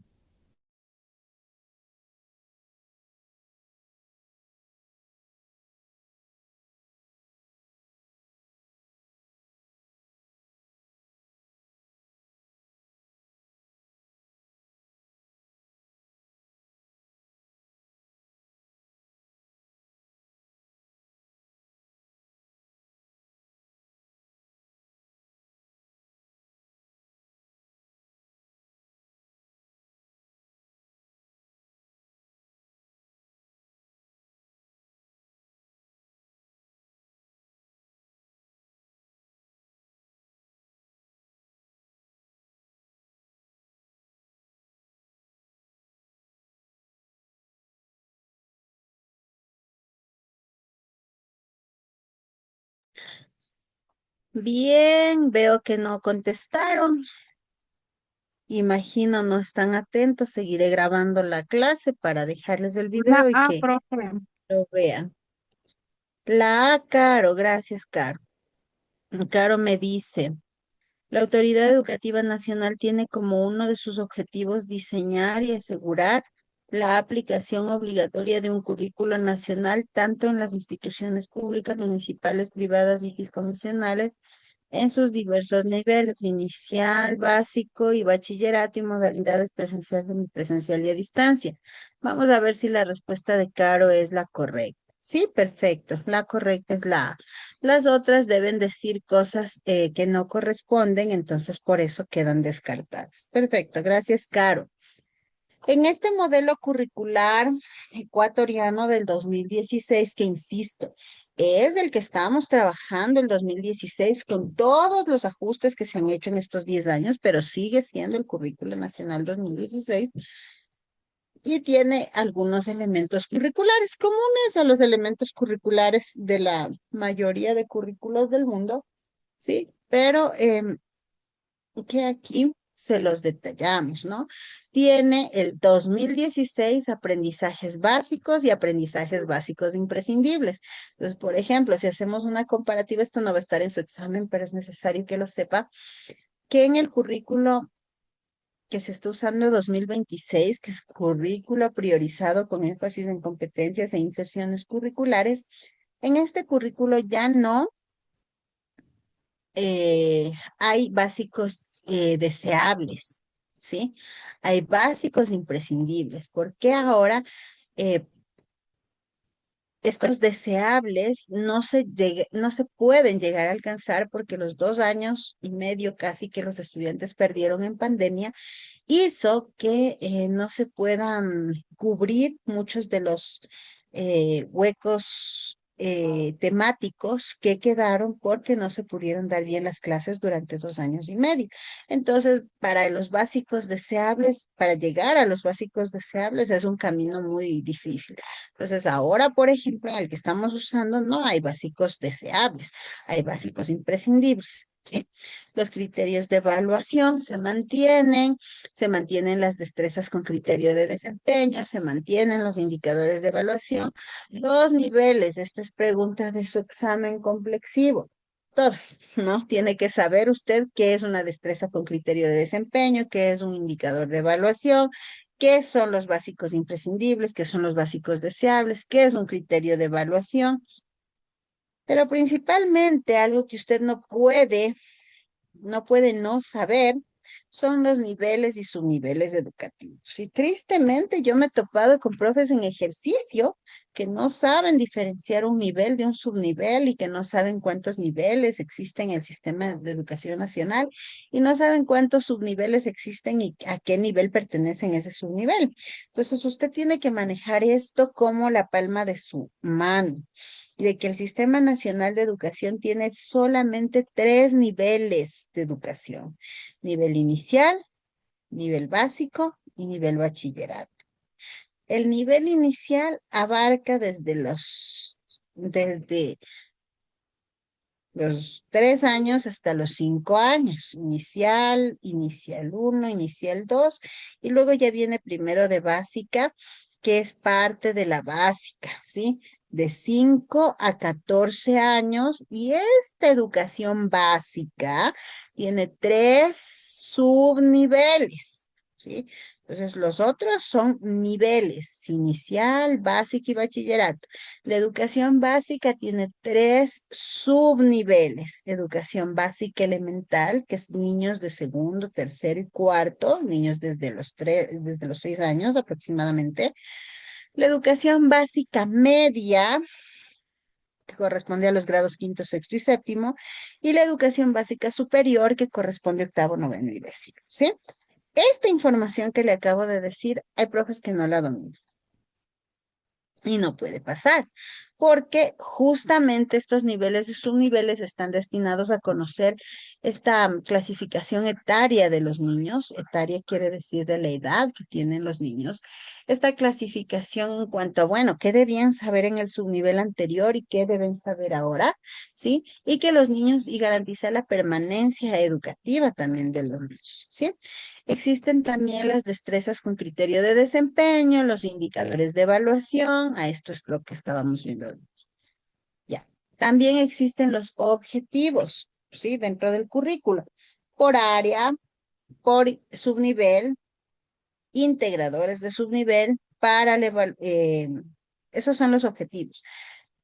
Bien, veo que no contestaron. Imagino no están atentos. Seguiré grabando la clase para dejarles el video y que Profe. lo vean. La A, Caro, gracias, Caro. Caro me dice, la Autoridad Educativa Nacional tiene como uno de sus objetivos diseñar y asegurar la aplicación obligatoria de un currículo nacional tanto en las instituciones públicas, municipales, privadas y fiscomisionales en sus diversos niveles, inicial, básico y bachillerato y modalidades presencial, semipresencial y a distancia. Vamos a ver si la respuesta de Caro es la correcta. Sí, perfecto. La correcta es la A. Las otras deben decir cosas que no corresponden, entonces por eso quedan descartadas. Perfecto, gracias, Caro. En este modelo curricular ecuatoriano del 2016, que insisto, es el que estamos trabajando el 2016 con todos los ajustes que se han hecho en estos 10 años, pero sigue siendo el currículo nacional 2016 y tiene algunos elementos curriculares comunes a los elementos curriculares de la mayoría de currículos del mundo, ¿sí? Pero que aquí se los detallamos, ¿no? Tiene el 2016 aprendizajes básicos y aprendizajes básicos imprescindibles. Entonces, por ejemplo, si hacemos una comparativa, esto no va a estar en su examen, pero es necesario que lo sepa, que en el currículo que se está usando 2026, que es currículo priorizado con énfasis en competencias e inserciones curriculares, en este currículo ya no hay básicos deseables, ¿sí? Hay básicos imprescindibles. ¿Por qué ahora eh, estos deseables no se pueden llegar a alcanzar porque los 2 años y medio casi que los estudiantes perdieron en pandemia hizo que no se puedan cubrir muchos de los huecos temáticos que quedaron porque no se pudieron dar bien las clases durante 2 años y medio. Entonces, para los básicos deseables, para llegar a los básicos deseables es un camino muy difícil. Entonces, ahora, por ejemplo, en el que estamos usando, no hay básicos deseables, hay básicos imprescindibles. ¿Sí? Los criterios de evaluación se mantienen las destrezas con criterio de desempeño, se mantienen los indicadores de evaluación, los niveles, esta es pregunta de su examen complexivo. Todas, ¿no? Tiene que saber usted qué es una destreza con criterio de desempeño, qué es un indicador de evaluación, qué son los básicos imprescindibles, qué son los básicos deseables, qué es un criterio de evaluación. Pero principalmente algo que usted no puede no saber son los niveles y subniveles educativos. Y tristemente yo me he topado con profes en ejercicio que no saben diferenciar un nivel de un subnivel y que no saben cuántos niveles existen en el sistema de educación nacional y no saben cuántos subniveles existen y a qué nivel pertenecen ese subnivel. Entonces usted tiene que manejar esto como la palma de su mano y de que el Sistema Nacional de Educación tiene solamente 3 niveles de educación: nivel inicial, nivel básico y nivel bachillerato. El nivel inicial abarca desde los 3 años hasta los 5 años, inicial 1, inicial 2, y luego ya viene primero de básica, que es parte de la básica, ¿sí? De 5 a 14 años, y esta educación básica tiene 3 subniveles, ¿sí? Entonces, los otros son niveles: inicial, básica y bachillerato. La educación básica tiene 3 subniveles: educación básica elemental, que es niños de segundo, tercero y cuarto, niños desde los 6 años aproximadamente. La educación básica media, que corresponde a los grados quinto, sexto y séptimo, y la educación básica superior, que corresponde a octavo, noveno y décimo, ¿sí? Esta información que le acabo de decir, hay profes que no la dominan y no puede pasar. porque justamente estos niveles y subniveles están destinados a conocer esta clasificación etaria de los niños. Etaria quiere decir de la edad que tienen los niños. Esta clasificación en cuanto a, bueno, qué debían saber en el subnivel anterior y qué deben saber ahora, ¿sí? Y que los niños, y garantizar la permanencia educativa también de los niños, ¿sí? Existen también las destrezas con criterio de desempeño, los indicadores de evaluación, a esto es lo que estábamos viendo ya. También existen los objetivos, ¿sí? Dentro del currículo, por área, por subnivel, integradores de subnivel, esos son los objetivos.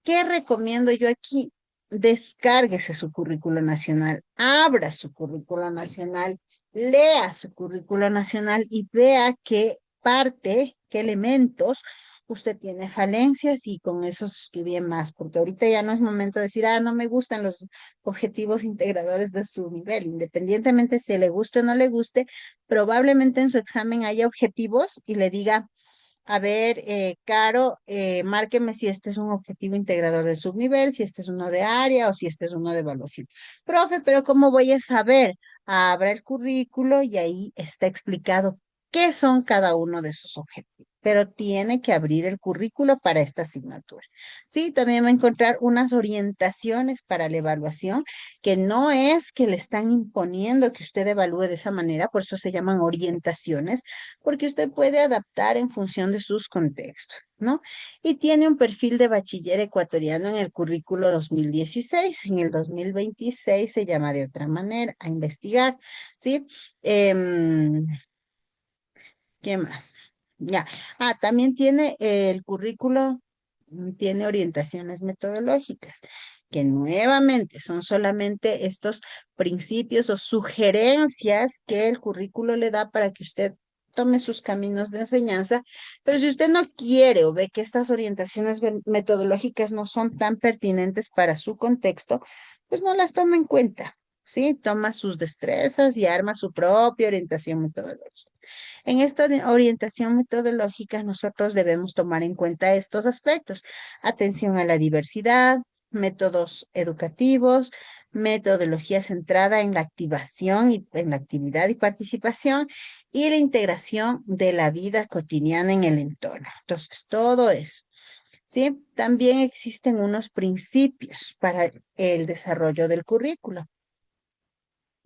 ¿Qué recomiendo yo aquí? Descárguese su currículo nacional, abra su currículo nacional, lea su currículo nacional y vea qué parte, qué elementos usted tiene falencias y con esos estudie más, porque ahorita ya no es momento de decir, no me gustan los objetivos integradores de su nivel, independientemente si le guste o no le guste, probablemente en su examen haya objetivos y le diga, a ver, Caro, márqueme si este es un objetivo integrador del subnivel, si este es uno de área o si este es uno de evaluación. Profe, pero ¿cómo voy a saber? Abra el currículo y ahí está explicado qué son cada uno de esos objetivos. Pero tiene que abrir el currículo para esta asignatura. Sí, también va a encontrar unas orientaciones para la evaluación, que no es que le están imponiendo que usted evalúe de esa manera, por eso se llaman orientaciones, porque usted puede adaptar en función de sus contextos, ¿no? Y tiene un perfil de bachiller ecuatoriano en el currículo 2016. En el 2026 se llama de otra manera, a investigar, ¿sí? Em, ¿Qué más? Ya. También tiene el currículo, tiene orientaciones metodológicas, que nuevamente son solamente estos principios o sugerencias que el currículo le da para que usted tome sus caminos de enseñanza, pero si usted no quiere o ve que estas orientaciones metodológicas no son tan pertinentes para su contexto, pues no las toma en cuenta, ¿sí? Toma sus destrezas y arma su propia orientación metodológica. En esta orientación metodológica, nosotros debemos tomar en cuenta estos aspectos: atención a la diversidad, métodos educativos, metodología centrada en la activación y en la actividad y participación, y la integración de la vida cotidiana en el entorno. Entonces, todo eso. ¿Sí? También existen unos principios para el desarrollo del currículo.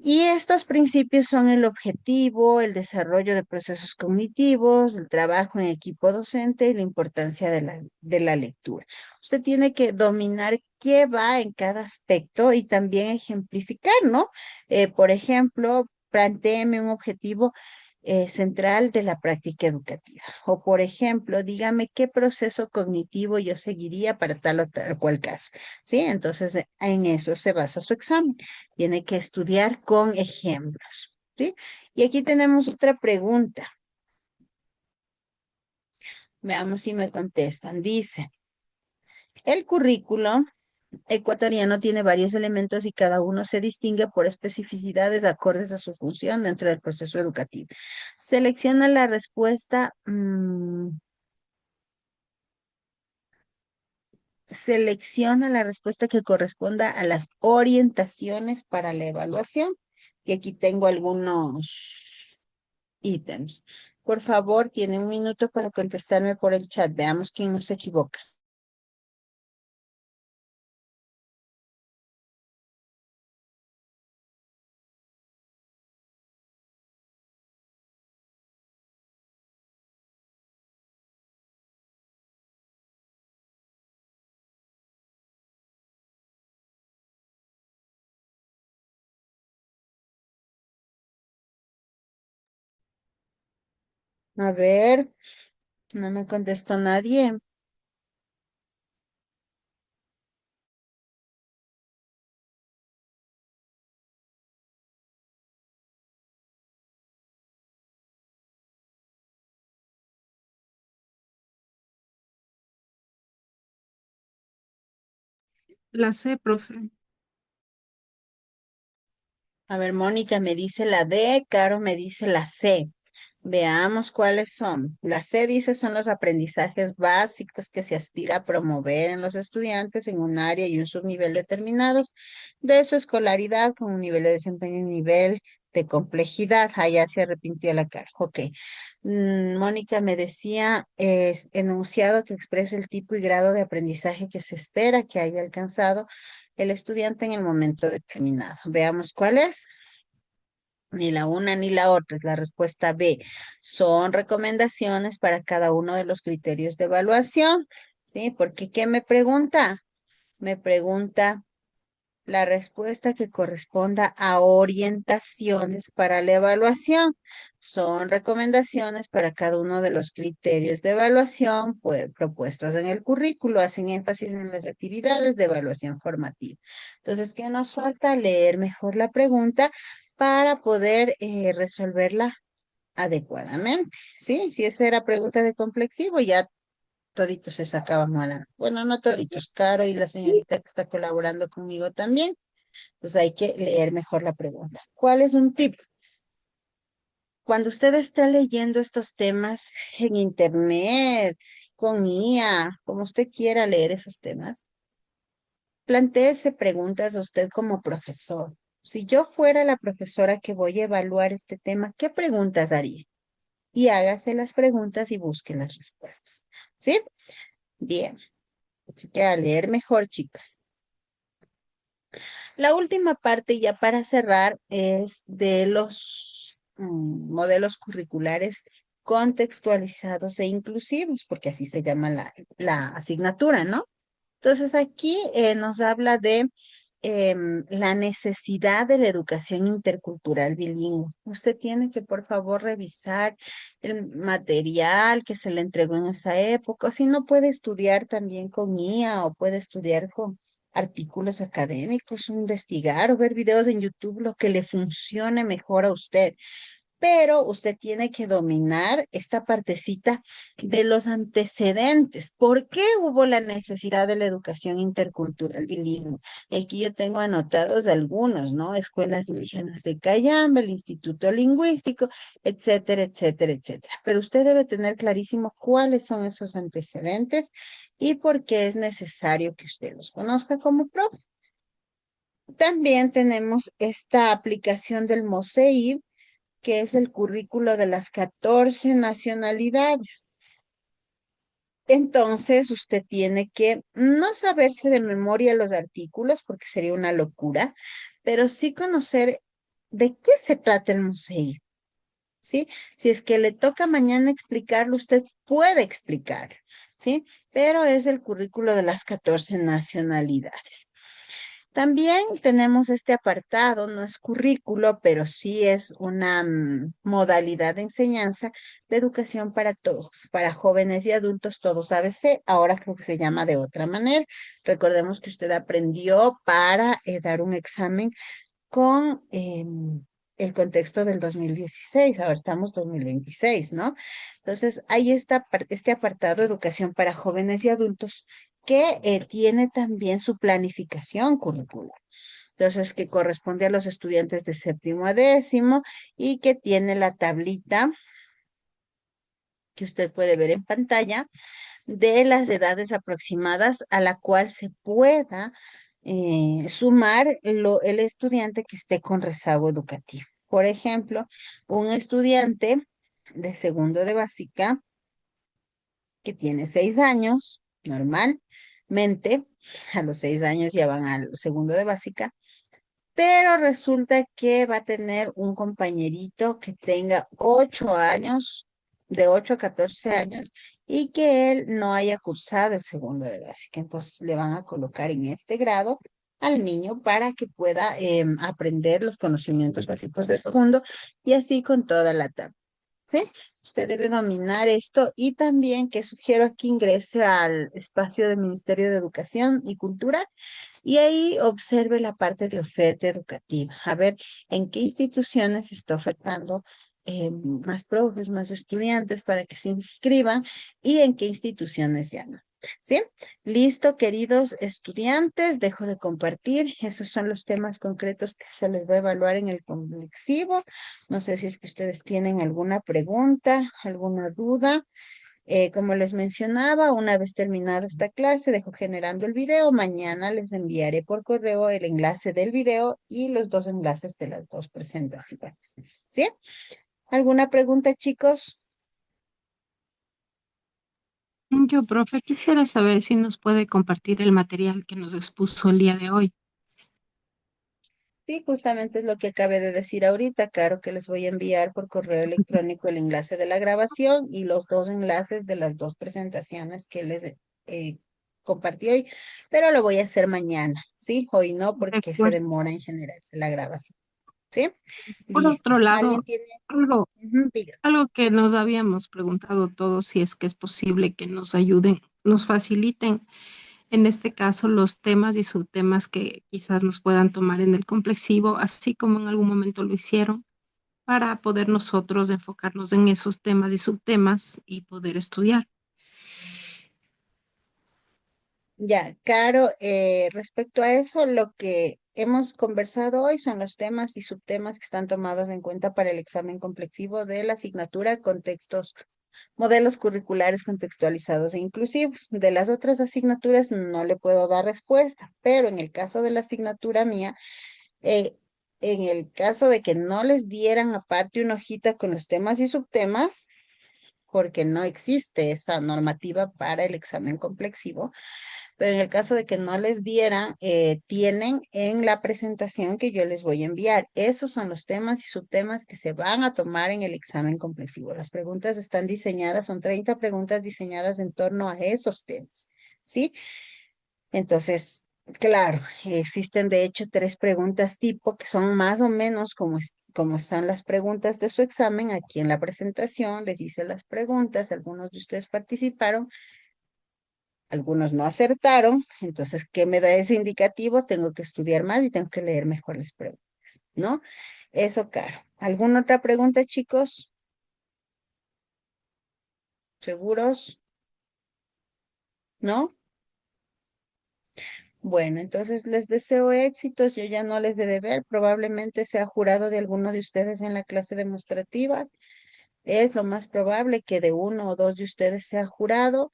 Y estos principios son el objetivo, el desarrollo de procesos cognitivos, el trabajo en equipo docente y la importancia de la lectura. Usted tiene que dominar qué va en cada aspecto y también ejemplificar, ¿no? Por ejemplo, plantéeme un objetivo central de la práctica educativa. O, por ejemplo, dígame qué proceso cognitivo yo seguiría para tal o tal cual caso. ¿Sí? Entonces, en eso se basa su examen. Tiene que estudiar con ejemplos, ¿sí? Y aquí tenemos otra pregunta. Veamos si me contestan. Dice, el currículo ecuatoriano tiene varios elementos y cada uno se distingue por especificidades acordes a su función dentro del proceso educativo. Selecciona la respuesta. Selecciona la respuesta que corresponda a las orientaciones para la evaluación. Y aquí tengo algunos ítems. Por favor, tiene un minuto para contestarme por el chat. Veamos quién no se equivoca. A ver, no me contestó nadie. La C, profe. A ver, Mónica me dice la D, Caro me dice la C. Veamos cuáles son. La C dice son los aprendizajes básicos que se aspira a promover en los estudiantes en un área y un subnivel determinados de su escolaridad con un nivel de desempeño y un nivel de complejidad. Allá se arrepintió la cara. Ok. Mónica me decía, es enunciado que expresa el tipo y grado de aprendizaje que se espera que haya alcanzado el estudiante en el momento determinado. Veamos cuál es. Ni la una ni la otra es la respuesta B. Son recomendaciones para cada uno de los criterios de evaluación. ¿Sí? Porque ¿qué me pregunta? Me pregunta la respuesta que corresponda a orientaciones para la evaluación. Son recomendaciones para cada uno de los criterios de evaluación pues, propuestos en el currículo. Hacen énfasis en las actividades de evaluación formativa. Entonces, ¿qué nos falta? Leer mejor la pregunta para poder resolverla adecuadamente. ¿Sí? Si esa era pregunta de complexivo, ya toditos se sacaban mala. Bueno, no toditos, Caro y la señorita que está colaborando conmigo también. Pues hay que leer mejor la pregunta. ¿Cuál es un tip? Cuando usted está leyendo estos temas en internet, con IA, como usted quiera leer esos temas, plantéese preguntas a usted como profesor. Si yo fuera la profesora que voy a evaluar este tema, ¿qué preguntas haría? Y hágase las preguntas y busque las respuestas. ¿Sí? Bien. Así que a leer mejor, chicas. La última parte, ya para cerrar, es de los modelos curriculares contextualizados e inclusivos, porque así se llama la asignatura, ¿no? Entonces aquí nos habla de la necesidad de la educación intercultural bilingüe. Usted tiene que, por favor, revisar el material que se le entregó en esa época, o si no puede estudiar también con IA o puede estudiar con artículos académicos, o investigar o ver videos en YouTube, lo que le funcione mejor a usted, pero usted tiene que dominar esta partecita de los antecedentes. ¿Por qué hubo la necesidad de la educación intercultural bilingüe? Aquí yo tengo anotados algunos, ¿no? Escuelas indígenas de Cayamba, el Instituto Lingüístico, etcétera, etcétera, etcétera. Pero usted debe tener clarísimo cuáles son esos antecedentes y por qué es necesario que usted los conozca como profe. También tenemos esta aplicación del MOSEIB, que es el currículo de las 14 nacionalidades. Entonces, usted tiene que no saberse de memoria los artículos, porque sería una locura, pero sí conocer de qué se trata el museo, ¿sí? Si es que le toca mañana explicarlo, usted puede explicar, ¿sí? Pero es el currículo de las 14 nacionalidades. También tenemos este apartado, no es currículo, pero sí es una modalidad de enseñanza de educación para todos, para jóvenes y adultos, todos ABC. Ahora creo que se llama de otra manera. Recordemos que usted aprendió para dar un examen con el contexto del 2016. Ahora estamos 2026, ¿no? Entonces, ahí está este apartado, educación para jóvenes y adultos, que tiene también su planificación curricular. Entonces, que corresponde a los estudiantes de séptimo a décimo y que tiene la tablita que usted puede ver en pantalla de las edades aproximadas a la cual se pueda sumar el estudiante que esté con rezago educativo. Por ejemplo, un estudiante de segundo de básica que tiene 6 años, normalmente, a los 6 años ya van al segundo de básica, pero resulta que va a tener un compañerito que tenga 8 años, de 8 a 14 años, y que él no haya cursado el segundo de básica. Entonces le van a colocar en este grado al niño para que pueda aprender los conocimientos básicos de segundo y así con toda la tabla. ¿Sí? Usted debe dominar esto y también que sugiero que ingrese al espacio del Ministerio de Educación y Cultura y ahí observe la parte de oferta educativa, a ver en qué instituciones se está ofertando más profes, más estudiantes para que se inscriban y en qué instituciones ya no. ¿Sí? Listo, queridos estudiantes, dejo de compartir. Esos son los temas concretos que se les va a evaluar en el complexivo. No sé si es que ustedes tienen alguna pregunta, alguna duda. Como les mencionaba, una vez terminada esta clase, dejo generando el video. Mañana les enviaré por correo el enlace del video y los dos enlaces de las dos presentaciones. ¿Sí? ¿Alguna pregunta, chicos? Yo, profe, quisiera saber si nos puede compartir el material que nos expuso el día de hoy. Sí, justamente es lo que acabé de decir ahorita, Caro, que les voy a enviar por correo electrónico el enlace de la grabación y los dos enlaces de las dos presentaciones que les eh, compartí hoy, pero lo voy a hacer mañana, ¿sí? Hoy no, De porque se acuerdo. demora en generarse la grabación, ¿sí? Por Listo. otro lado, ¿Alguien tiene? algo, Ujú, diga. algo que nos habíamos preguntado todos, si es que es posible que nos ayuden, nos faciliten, en este caso, los temas y subtemas que quizás nos puedan tomar en el complexivo, así como en algún momento lo hicieron, para poder nosotros enfocarnos en esos temas y subtemas y poder estudiar. Ya, Caro, respecto a eso, lo que hemos conversado hoy son los temas y subtemas que están tomados en cuenta para el examen complexivo de la asignatura Contextos, Modelos Curriculares Contextualizados e Inclusivos. De las otras asignaturas no le puedo dar respuesta, pero en el caso de la asignatura mía, eh, en el caso de que no les dieran aparte una hojita con los temas y subtemas, porque no existe esa normativa para el examen complexivo, pero en el caso de que no les dieran, tienen en la presentación que yo les voy a enviar. Esos son los temas y subtemas que se van a tomar en el examen complexivo. Las preguntas están diseñadas, son 30 preguntas diseñadas en torno a esos temas, ¿sí? Entonces, claro, existen de hecho tres preguntas tipo que son más o menos como están las preguntas de su examen. Aquí en la presentación les hice las preguntas, algunos de ustedes participaron, algunos no acertaron, entonces, ¿qué me da ese indicativo? Tengo que estudiar más y tengo que leer mejor las preguntas, ¿no? Eso, Caro. ¿Alguna otra pregunta, chicos? ¿Seguros? ¿No? Bueno, entonces les deseo éxitos. Yo ya no les he de ver. Probablemente sea jurado de alguno de ustedes en la clase demostrativa. Es lo más probable que de uno o dos de ustedes sea jurado.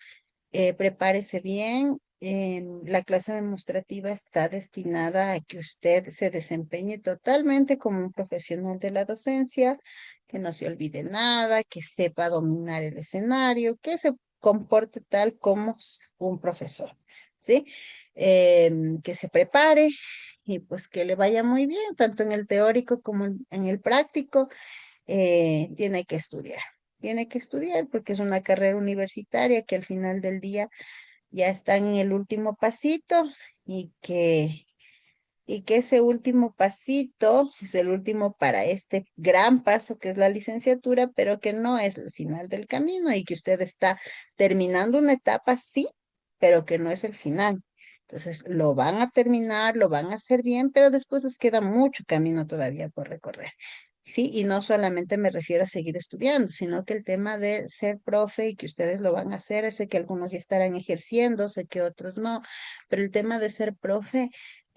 Prepárese bien. La clase demostrativa está destinada a que usted se desempeñe totalmente como un profesional de la docencia, que no se olvide nada, que sepa dominar el escenario, que se comporte tal como un profesor, ¿sí? Que se prepare y pues que le vaya muy bien, tanto en el teórico como en el práctico. Tiene que estudiar. Tiene que estudiar porque es una carrera universitaria que al final del día ya están en el último pasito y que ese último pasito es el último para este gran paso que es la licenciatura, pero que no es el final del camino y que usted está terminando una etapa, sí, pero que no es el final. Entonces, lo van a terminar, lo van a hacer bien, pero después les queda mucho camino todavía por recorrer. Sí, y no solamente me refiero a seguir estudiando, sino que el tema de ser profe y que ustedes lo van a hacer, sé que algunos ya estarán ejerciendo, sé que otros no, pero el tema de ser profe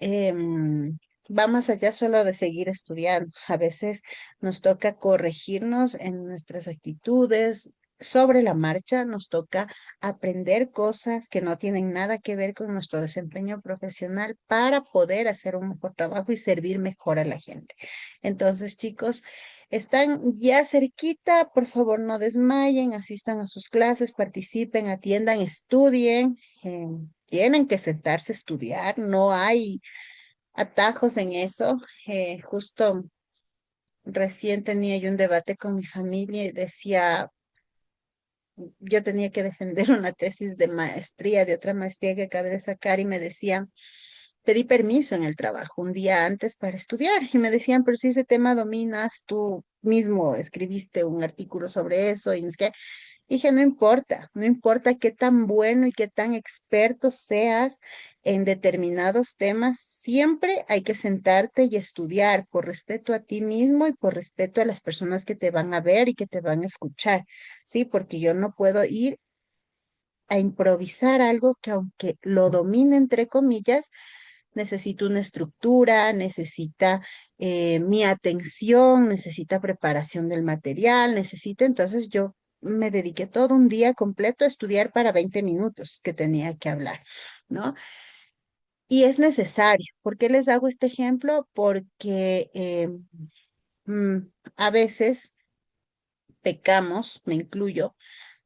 va más allá solo de seguir estudiando. A veces nos toca corregirnos en nuestras actitudes. Sobre la marcha nos toca aprender cosas que no tienen nada que ver con nuestro desempeño profesional para poder hacer un mejor trabajo y servir mejor a la gente. Entonces, chicos, están ya cerquita, por favor no desmayen, asistan a sus clases, participen, atiendan, estudien. Tienen que sentarse a estudiar, no hay atajos en eso. Justo recién tenía yo un debate con mi familia y decía, yo tenía que defender una tesis de maestría, de otra maestría que acabé de sacar y me decían, pedí permiso en el trabajo un día antes para estudiar y me decían, pero si ese tema dominas, tú mismo escribiste un artículo sobre eso y no es que dije, no importa, no importa qué tan bueno y qué tan experto seas en determinados temas, siempre hay que sentarte y estudiar por respeto a ti mismo y por respeto a las personas que te van a ver y que te van a escuchar, ¿sí? Porque yo no puedo ir a improvisar algo que aunque lo domine entre comillas, necesita una estructura, necesita mi atención, necesita preparación del material, necesita, entonces yo me dediqué todo un día completo a estudiar para 20 minutos que tenía que hablar, ¿no? Y es necesario. ¿Por qué les hago este ejemplo? Porque mm, a veces pecamos, me incluyo,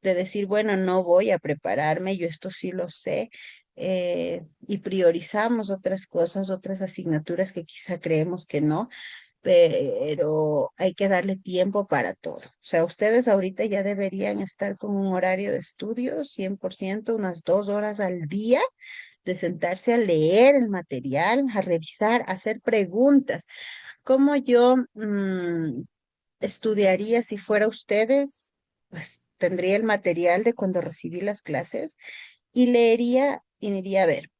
de decir, bueno, no voy a prepararme, yo esto sí lo sé, y priorizamos otras cosas, otras asignaturas que quizá creemos que no, pero hay que darle tiempo para todo. O sea, ustedes ahorita ya deberían estar con un horario de estudio 100%, unas 2 horas al día, de sentarse a leer el material, a revisar, a hacer preguntas. ¿Cómo yo estudiaría si fuera ustedes? Pues tendría el material de cuando recibí las clases y leería y diría, a ver,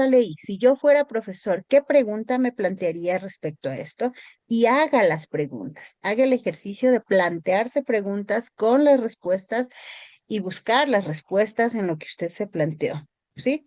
leí. Si yo fuera profesor, ¿qué pregunta me plantearía respecto a esto? Y haga las preguntas, haga el ejercicio de plantearse preguntas con las respuestas y buscar las respuestas en lo que usted se planteó, ¿sí?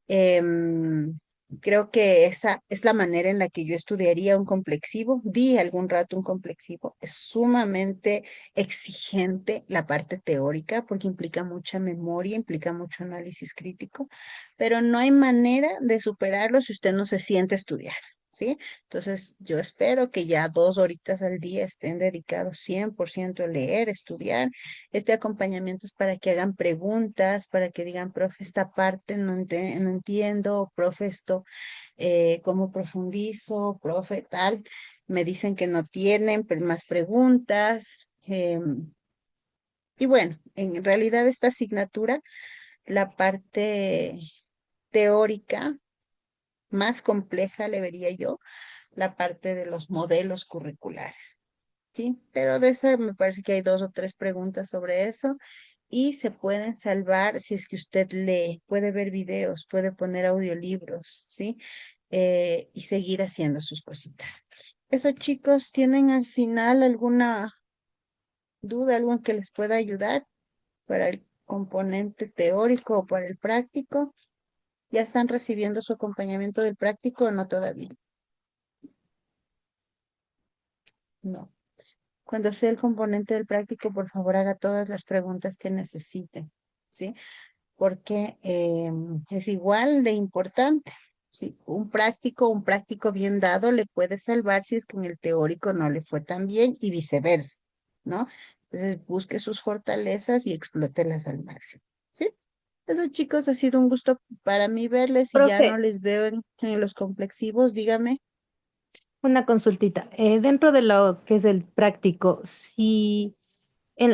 Em, Creo que esa es la manera en la que yo estudiaría un complexivo. Di algún rato un complexivo. Es sumamente exigente la parte teórica porque implica mucha memoria, implica mucho análisis crítico, pero no hay manera de superarlo si usted no se siente a estudiar. ¿Sí? Entonces, yo espero que ya 2 horitas al día estén dedicados 100% a leer, estudiar. Este acompañamiento es para que hagan preguntas, para que digan, profe, esta parte no entiendo, profe, esto, ¿cómo profundizo? Profe, tal. Me dicen que no tienen más preguntas. Y bueno, en realidad esta asignatura, la parte teórica más compleja, le vería yo, la parte de los modelos curriculares. Sí, pero de esa me parece que hay 2 o 3 preguntas sobre eso y se pueden salvar si es que usted lee, puede ver videos, puede poner audiolibros, ¿sí? Y seguir haciendo sus cositas. Eso, chicos, ¿tienen al final alguna duda, algo en que les pueda ayudar para el componente teórico o para el práctico? ¿Ya están recibiendo su acompañamiento del práctico o no todavía? No. Cuando sea el componente del práctico, por favor, haga todas las preguntas que necesite, ¿sí? Porque es igual de importante. ¿Sí? Un práctico bien dado le puede salvar si es que en el teórico no le fue tan bien y viceversa, ¿no? Entonces, busque sus fortalezas y explótelas al máximo, ¿sí? Eso, chicos, ha sido un gusto para mí verles y ya Profe, no les veo en los complexivos, dígame. una consultita. Dentro de lo que es el práctico, si,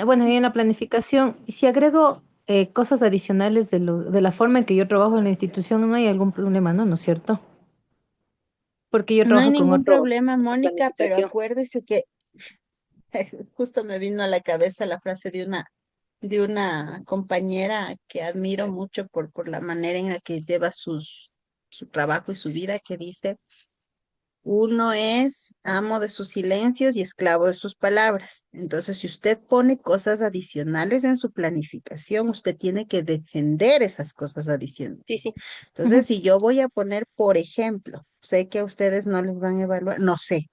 bueno, y en la planificación, si agrego cosas adicionales de la forma en que yo trabajo en la institución, no hay algún problema, ¿no? ¿No es cierto? Porque yo No hay trabajo con ningún otro, problema, otra Mónica, pero planificación. acuérdese que justo me vino a la cabeza la frase de una compañera que admiro mucho por la manera en la que lleva su trabajo y su vida, que dice, uno es amo de sus silencios y esclavo de sus palabras. Entonces, si usted pone cosas adicionales en su planificación, usted tiene que defender esas cosas adicionales. Sí, sí. Entonces, Ujú. si yo voy a poner, por ejemplo, sé que a ustedes no les van a evaluar, no sé.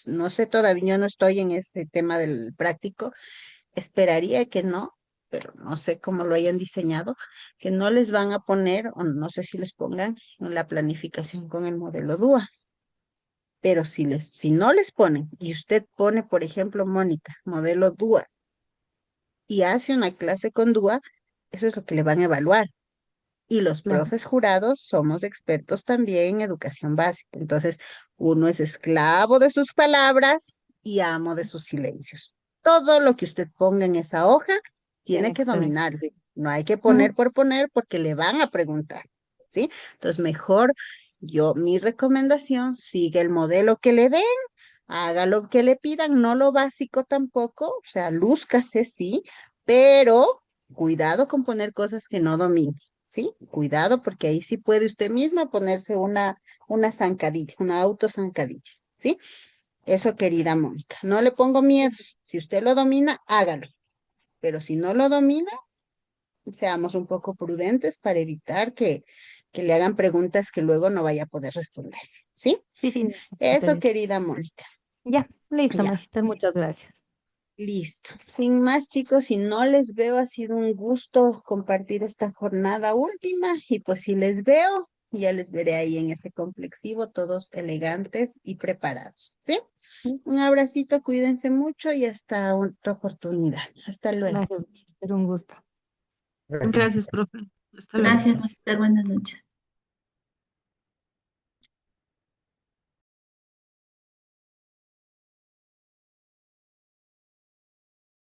No sé todavía, yo no estoy en ese tema del práctico, esperaría que no, pero no sé cómo lo hayan diseñado, que no les van a poner, o no sé si les pongan en la planificación con el modelo DUA, pero si no les ponen y usted pone, por ejemplo, Mónica, modelo DUA y hace una clase con DUA, eso es lo que le van a evaluar. Y los Claro. profes jurados somos expertos también en educación básica. Entonces, uno es esclavo de sus palabras y amo de sus silencios. Todo lo que usted ponga en esa hoja tiene Tiene que que estar en dominarlo. sí. No hay que poner Ujú. por poner porque le van a preguntar, ¿sí? Entonces, mejor mi recomendación, sigue el modelo que le den, haga lo que le pidan, no lo básico tampoco, o sea, lúzcase, sí, pero cuidado con poner cosas que no domine. ¿Sí? Cuidado, porque ahí sí puede usted misma ponerse una zancadilla, una autozancadilla, ¿sí? Eso, querida Mónica, no le pongo miedo. Si usted lo domina, hágalo. Pero si no lo domina, seamos un poco prudentes para evitar que le hagan preguntas que luego no vaya a poder responder. ¿Sí? Sí, sí, Eso, entendido. querida Mónica. Ya, listo, Ya. Magister, muchas gracias. Listo. Sin más, chicos, si no les veo, ha sido un gusto compartir esta jornada última y pues si les veo, ya les veré ahí en ese complexivo, todos elegantes y preparados. ¿Sí? Un abracito, cuídense mucho y hasta otra oportunidad. Hasta luego. Gracias, Magister, un gusto. Gracias. Gracias, profe. Hasta luego. Gracias, Magister. Buenas noches.